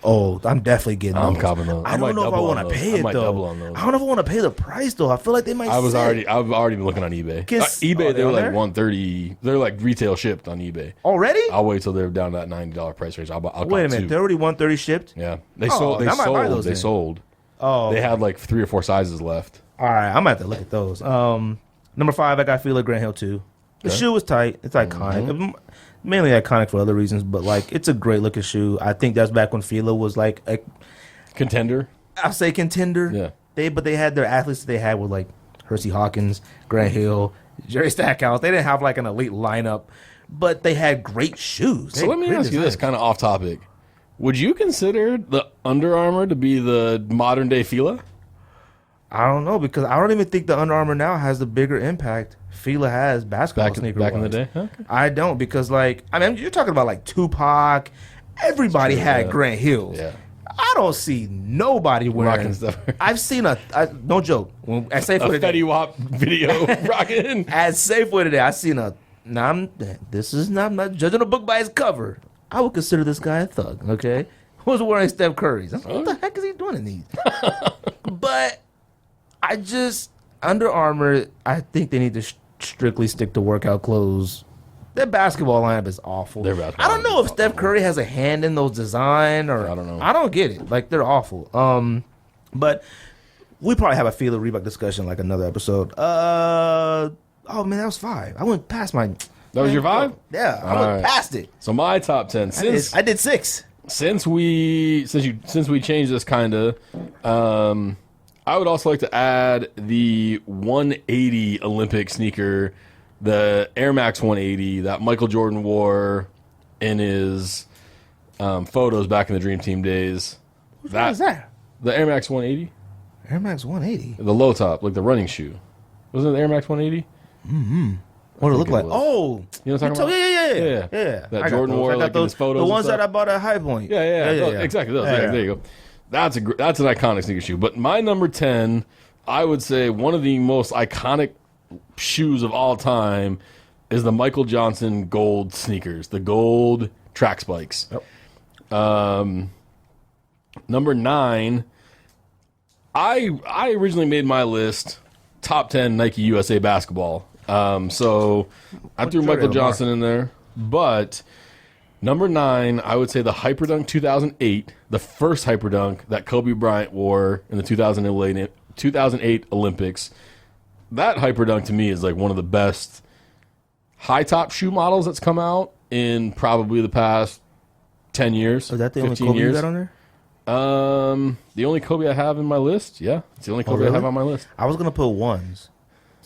Oh, I'm definitely getting those. I'm copping those. I don't know if I want to pay it though. I don't know if I want to pay the price though. I feel like they might. I've already been looking on eBay. eBay, they were like $130. They're like retail shipped on eBay already. I'll wait till they're down to that $90 price range. I'll wait a minute. They're already $130 shipped. Yeah, they sold. They sold. Oh, they had like 3 or 4 sizes left. All right, I'm gonna have to look at those. Number 5, I got Fila Grant Hill 2. The shoe was tight. It's iconic. Mainly iconic for other reasons, but like it's a great looking shoe. I think that's back when Fila was like a contender. I'll say contender. Yeah. They had their athletes that they had with like Hersey Hawkins, Grant Hill, Jerry Stackhouse. They didn't have like an elite lineup, but they had great shoes. So let me ask you this, kind of off topic. Would you consider the Under Armour to be the modern day Fila? I don't know, because I don't even think the Under Armour now has the bigger impact Fila has basketball sneaker back in the day. Okay. I don't, because like you're talking about like Tupac. Everybody had Grant Hills. Yeah. I don't see nobody wearing rocking stuff. I've seen no joke. At Safeway Fetty Wap video rocking. At Safeway today, I seen a. Now I'm not judging a book by its cover. I would consider this guy a thug. Okay, who's wearing Steph Curry's? I'm like, what the heck is he doing in these? But Under Armour, I think they need to strictly stick to workout clothes. Their basketball lineup is awful. I don't know if Steph Curry has a hand in those design, or I don't know. I don't get it. Like, they're awful. But we probably have a Fila Reebok discussion like another episode. Oh man, that was 5. I went past my. That was your 5? Yeah, I went past it. So my top 10. I did 6. Since we changed this, kinda. I would also like to add the 180 Olympic sneaker, the Air Max 180 that Michael Jordan wore in his photos back in the Dream Team days. What is that? The Air Max 180? Air Max 180? The low top, like the running shoe. Wasn't it the Air Max 180? Mm-hmm. What did it look like? Oh. You know what I'm talking about? Yeah. That Jordan wore like in his photos. The ones that I bought at High Point. Yeah. Exactly those. Yeah. There you go. That's an iconic sneaker shoe. But my number 10, I would say one of the most iconic shoes of all time is the Michael Johnson gold sneakers, the gold track spikes. Yep. Number 9, I originally made my list top 10 Nike USA basketball. So I threw Michael Johnson in there, but number 9, I would say the Hyperdunk 2008, the first Hyperdunk that Kobe Bryant wore in the 2008 Olympics. That Hyperdunk to me is like one of the best high top shoe models that's come out in probably the past 10 years. Is that the only Kobe you got on there? The only Kobe I have in my list. Yeah, it's the only Kobe I have on my list. I was gonna put ones.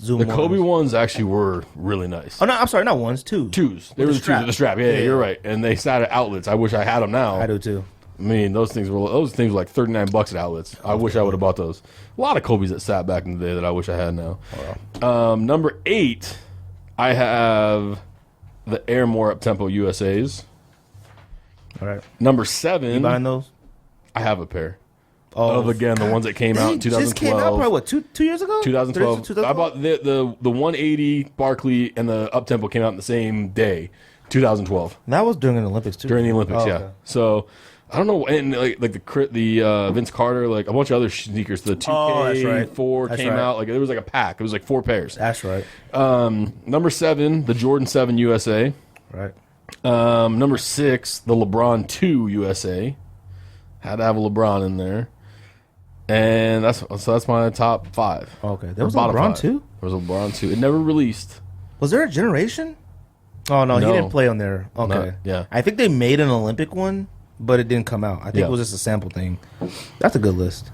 The Kobe ones actually were really nice. Oh no, I'm sorry, not ones, twos. They were the twos with the strap. Yeah, you're right. And they sat at outlets. I wish I had them now. I do too. I mean, those things were like $39 at outlets. I wish I would have bought those. A lot of Kobe's that sat back in the day that I wish I had now. Wow. Number 8, I have the Air More Uptempo USAs. All right. Number 7. You buying those? I have a pair. Of again the ones that came out in 2012. Just came out probably what, two years ago? 2012. I bought the 180 Barkley and the Uptempo came out in the same day, 2012. That was during the Olympics too. During the Olympics, yeah. Okay. So I don't know, and like the Vince Carter, like a bunch of other sneakers. The 2K4 came out. Like there was like a pack. It was like 4 pairs. That's right. Number 7, the Jordan 7 USA. Right. Number 6, the LeBron 2 USA. Had to have a LeBron in there. And that's my top 5. Okay. There was a LeBron 2? There was a LeBron 2. It never released. Was there a generation? Oh, no, he didn't play on there. Okay. Yeah. I think they made an Olympic one, but it didn't come out. I think it was just a sample thing. That's a good list.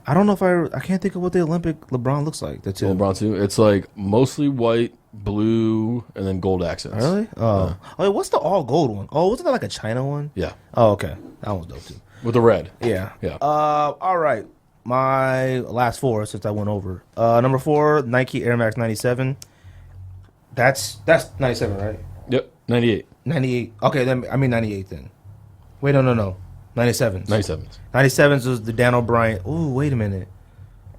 I don't know if I can't think of what the Olympic LeBron looks like. That's it. LeBron 2. It's like mostly white, blue, and then gold accents. Really? Oh. Wait, what's the all gold one? Oh, wasn't that like a China one? Yeah. Oh, okay. That one's dope too. With the red. Yeah. Yeah. All right. My last 4 since I went over. Number 4, Nike Air Max 97. That's 97, right? Yep. 98. 98. Okay, then I mean 98 then. Wait, no. 97s. 97s. 97s was the Dan O'Brien. Oh, wait a minute.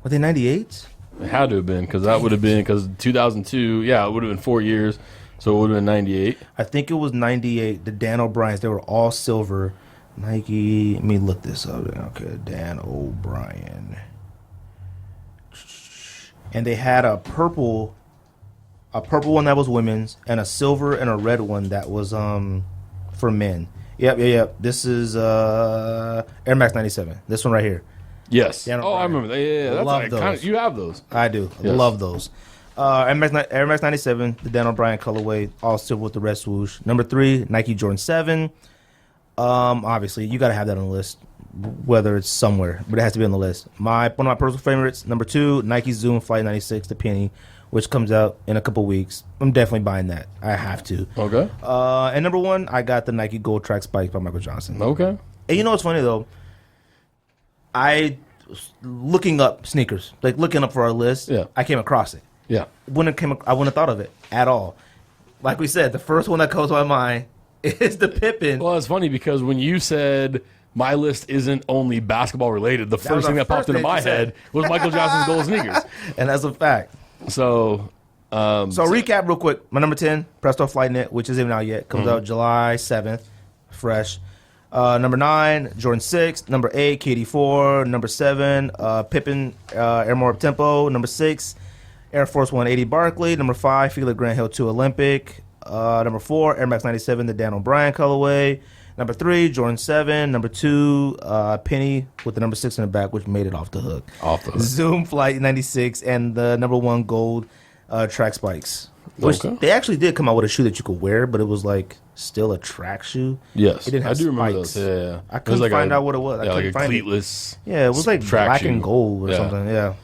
Were they 98s? It had to have been because that would have been because 2002. Yeah, it would have been 4 years, so it would have been 98. I think it was 98. The Dan O'Briens. They were all silver. Nike. Let me look this up. Okay, Dan O'Brien. And they had a purple one that was women's, and a silver and a red one that was for men. Yep. This is Air Max 97. This one right here. Yes. I remember that. Yeah. That's love those. You have those. I do. Yes. Love those. Air Max 97, the Dan O'Brien colorway, all silver with the red swoosh. Number 3, Nike Jordan 7. Obviously, you got to have that on the list, whether it's somewhere, but it has to be on the list. One of my personal favorites, number 2, Nike Zoom Flight 96, the penny, which comes out in a couple weeks. I'm definitely buying that. I have to. Okay. And number 1, I got the Nike Gold Track Spikes by Michael Johnson. Okay. And you know what's funny though? I was looking up sneakers, like looking up for our list. Yeah. I came across it. Yeah. I wouldn't have thought of it at all. Like we said, the first one that comes to my mind is the Pippen. Well, it's funny because when you said my list isn't only basketball related, the first thing that popped into my head was Michael Johnson's gold sneakers. And that's a fact. So recap real quick. My number 10, Presto Flight Knit, which isn't out yet. Comes out July 7th. Fresh. Number 9, Jordan 6. Number 8, KD4. Number 7, Pippen Air More Tempo. Number 6, Air Force 180 Barkley. Number 5, Fila Grand Hill 2 Olympic. Number 4, Air Max 97, the Dan O'Brien colorway. Number 3, Jordan 7. Number 2, Penny with the number 6 in the back, which made it off the hook. Zoom Flight 96 and the number 1 gold track spikes. Which they actually did come out with a shoe that you could wear, but it was like still a track shoe. Yes, It didn't have I do remember spikes. those. Yeah. I It was couldn't find out what it was. I Yeah, like couldn't a find it. cleatless. Yeah, it was like track black shoe. and gold or Yeah. something. Yeah. What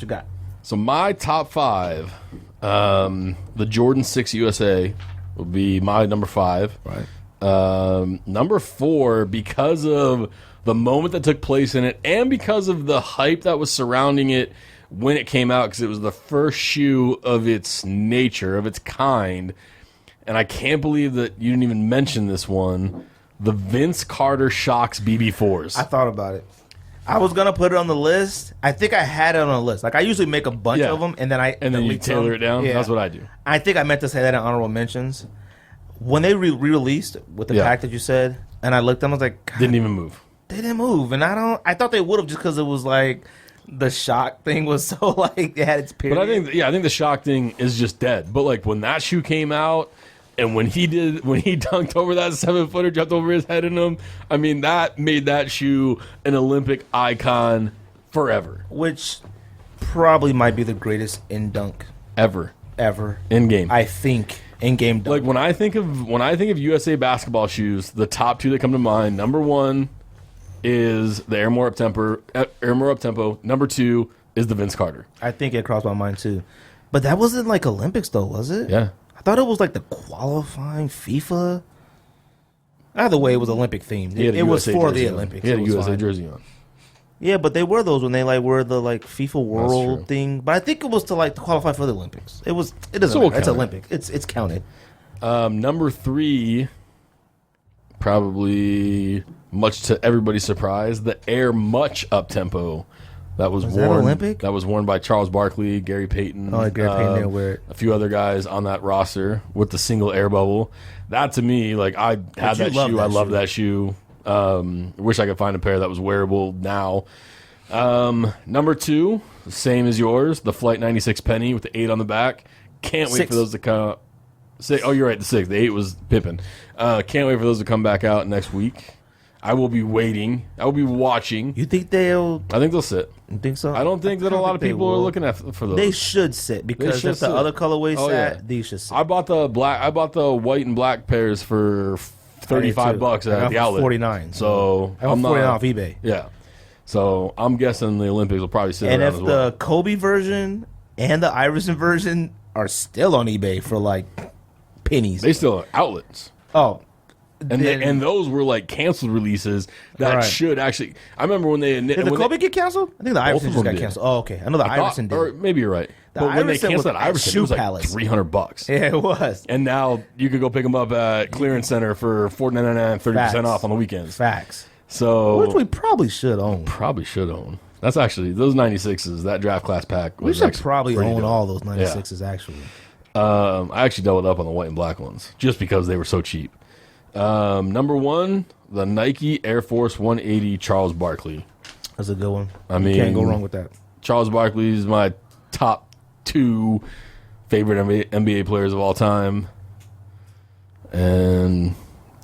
you got? So my top 5, the Jordan 6 USA will be my number 5. Right. Number 4, because of the moment that took place in it and because of the hype that was surrounding it when it came out, because it was the first shoe of its nature, of its kind. And I can't believe that you didn't even mention this one, the Vince Carter Shox BB4s. I thought about it. I was gonna put it on the list. I think I had it on the list. Like I usually make a bunch Yeah. of them, and then I and then you delete tailor some. it down. Yeah. That's what I do. I think I meant to say that in honorable mentions. When they re-released with the Yeah. pack that you said, and I looked at them, I was like, God, Didn't even move. they didn't move, and I thought they would have just because it was like the shock thing was so like it had its period. But I think the shock thing is just dead. But like when that shoe came out, and when he dunked over that 7-footer, jumped over his head in him, I mean that made that shoe an Olympic icon forever, which probably might be the greatest in dunk ever ever. in game. I think in game dunk. Like when I think of USA basketball shoes, the top 2 that come to mind, number 1 is the Air More Up Tempo. Number 2 is the Vince Carter. I think it crossed my mind too, but that wasn't like Olympics though, was it? Yeah. I thought it was like the qualifying FIFA. Either way, it was Olympic themed. He had a It was USA for the jersey on. Olympics. He had It a was USA fine. jersey on. Yeah, but they were those when they like were the like FIFA true. World thing. But I think it was to like to qualify for the Olympics. It was. It doesn't So we'll matter. It's count it. Olympic. It's counted. Number 3, probably much to everybody's surprise, the Air Much Up Tempo. That was that worn. Olympic? That was worn by Charles Barkley, Gary Payton. Oh, Gary Payton didn't wear it. A few other guys on that roster with the single air bubble. That to me, like I had you that love shoe. that I love shoe. that shoe. Wish I could find a pair that was wearable now. Number 2, same as yours, the Flight 96 Penny with the 8 on the back. Can't wait 6. for those to come. Oh, you're right. The 6, the 8 was Pippen. Can't wait for those to come back out next week. I will be waiting. I will be watching. You think they'll? I think they'll sit. You think so? I don't think that a lot of they people are will. looking at for those. They should sit because should if the sit. other colorways Oh, sat, yeah. these should sit. I bought the white and black pairs for $35 at the outlet. 49. So I got I'm 49 not off eBay. Yeah. So I'm guessing the Olympics will probably sit And around if as well. the Kobe version and the Iverson version are still on eBay for like pennies. They still are outlets. Oh, And then- and those were like canceled releases that Right. should actually. I remember when they did the when Kobe get canceled? I think the Iverson of just them got did. canceled. Oh, okay. I know the Iverson did. or maybe you're right. The But when they Iverson canceled was that at Iverson, Shoe it was like Palace. $300. Yeah, it was. And now you can go pick them up at Clearance Center for $4.99, 30% Facts. off on the weekends. Facts. So Which we probably should own. probably should own. That's actually those 96s. That draft class pack. We Was should actually probably pretty own dope. all those 96s, actually. I actually doubled up on the white and black ones just because they were so cheap. Number 1, the Nike Air Force 180 Charles Barkley. That's a good one. I You mean, can't go wrong with that. Charles Barkley is my top 2 favorite NBA players of all time. And,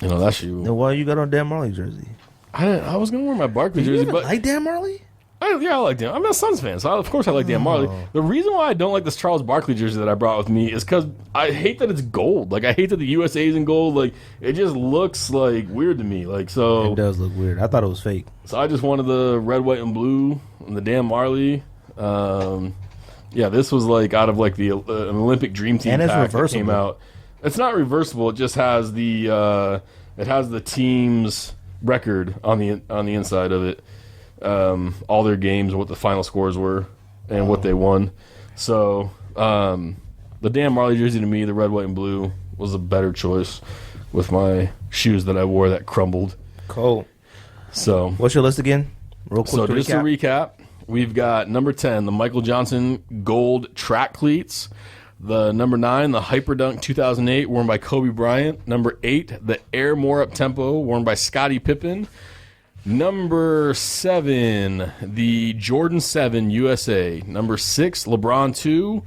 you know, that shoe. Then why you got on Dan Marley jersey? I was going to wear my Barkley You jersey, even but like Dan Marley? I like Dan. I'm a Suns fan, so of course I like Dan Marley. The reason why I don't like this Charles Barkley jersey that I brought with me is because I hate that it's gold. Like, I hate that the USA is in gold. Like, it just looks, like, weird to me. Like, It so does look weird. I thought it was fake. I just wanted the red, white, and blue and the Dan Marley. Yeah, this was, like, out of, like, the an Olympic Dream Team And it's pack that reversible. came out. It's not reversible. It just has the team's record on the inside of it. All their games, what the final scores were, and what they won. So the Dan Marley jersey to me, the red, white, and blue, was a better choice with my shoes that I wore that crumbled. Cool. So What's your list again? Real quick to just to recap. recap, we've got number 10, the Michael Johnson gold track cleats. The number 9, the Hyperdunk 2008, worn by Kobe Bryant. Number 8, the Air More Up Tempo, worn by Scottie Pippen. Number 7, the Jordan 7 USA. Number 6, LeBron 2.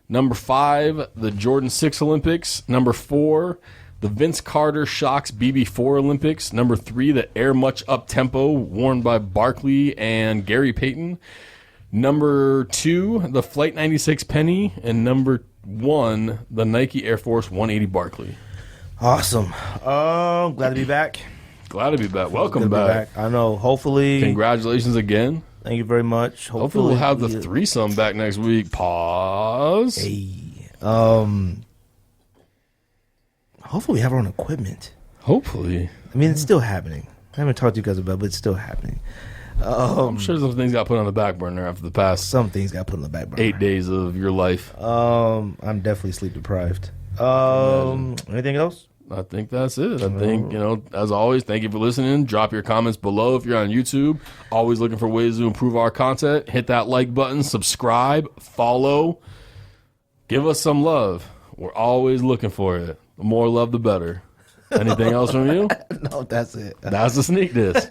Number 5, the Jordan 6 Olympics. Number 4, the Vince Carter Shox BB4 Olympics. Number 3, the Air Much Up Tempo, worn by Barkley and Gary Payton. Number 2, the Flight 96 Penny. And number 1, the Nike Air Force 180 Barkley. Awesome. Glad to be back. Glad to be back. Welcome Good to be back. I know. Hopefully. Congratulations again. Thank you very much. Hopefully we'll have the threesome back next week. Pause. Hey. Hopefully we have our own equipment. Hopefully. I mean, it's still happening. I haven't talked to you guys about it, but it's still happening. I'm sure some things got put on the back burner after the past Some things got put on the back burner. 8 days of your life. I'm definitely sleep deprived. Anything else? I think that's it. I think, as always, thank you for listening. Drop your comments below if you're on YouTube. Always looking for ways to improve our content. Hit that like button, subscribe, follow. Give us some love. We're always looking for it. The more love, the better. Anything else from you? No, that's it. That's the sneak diss.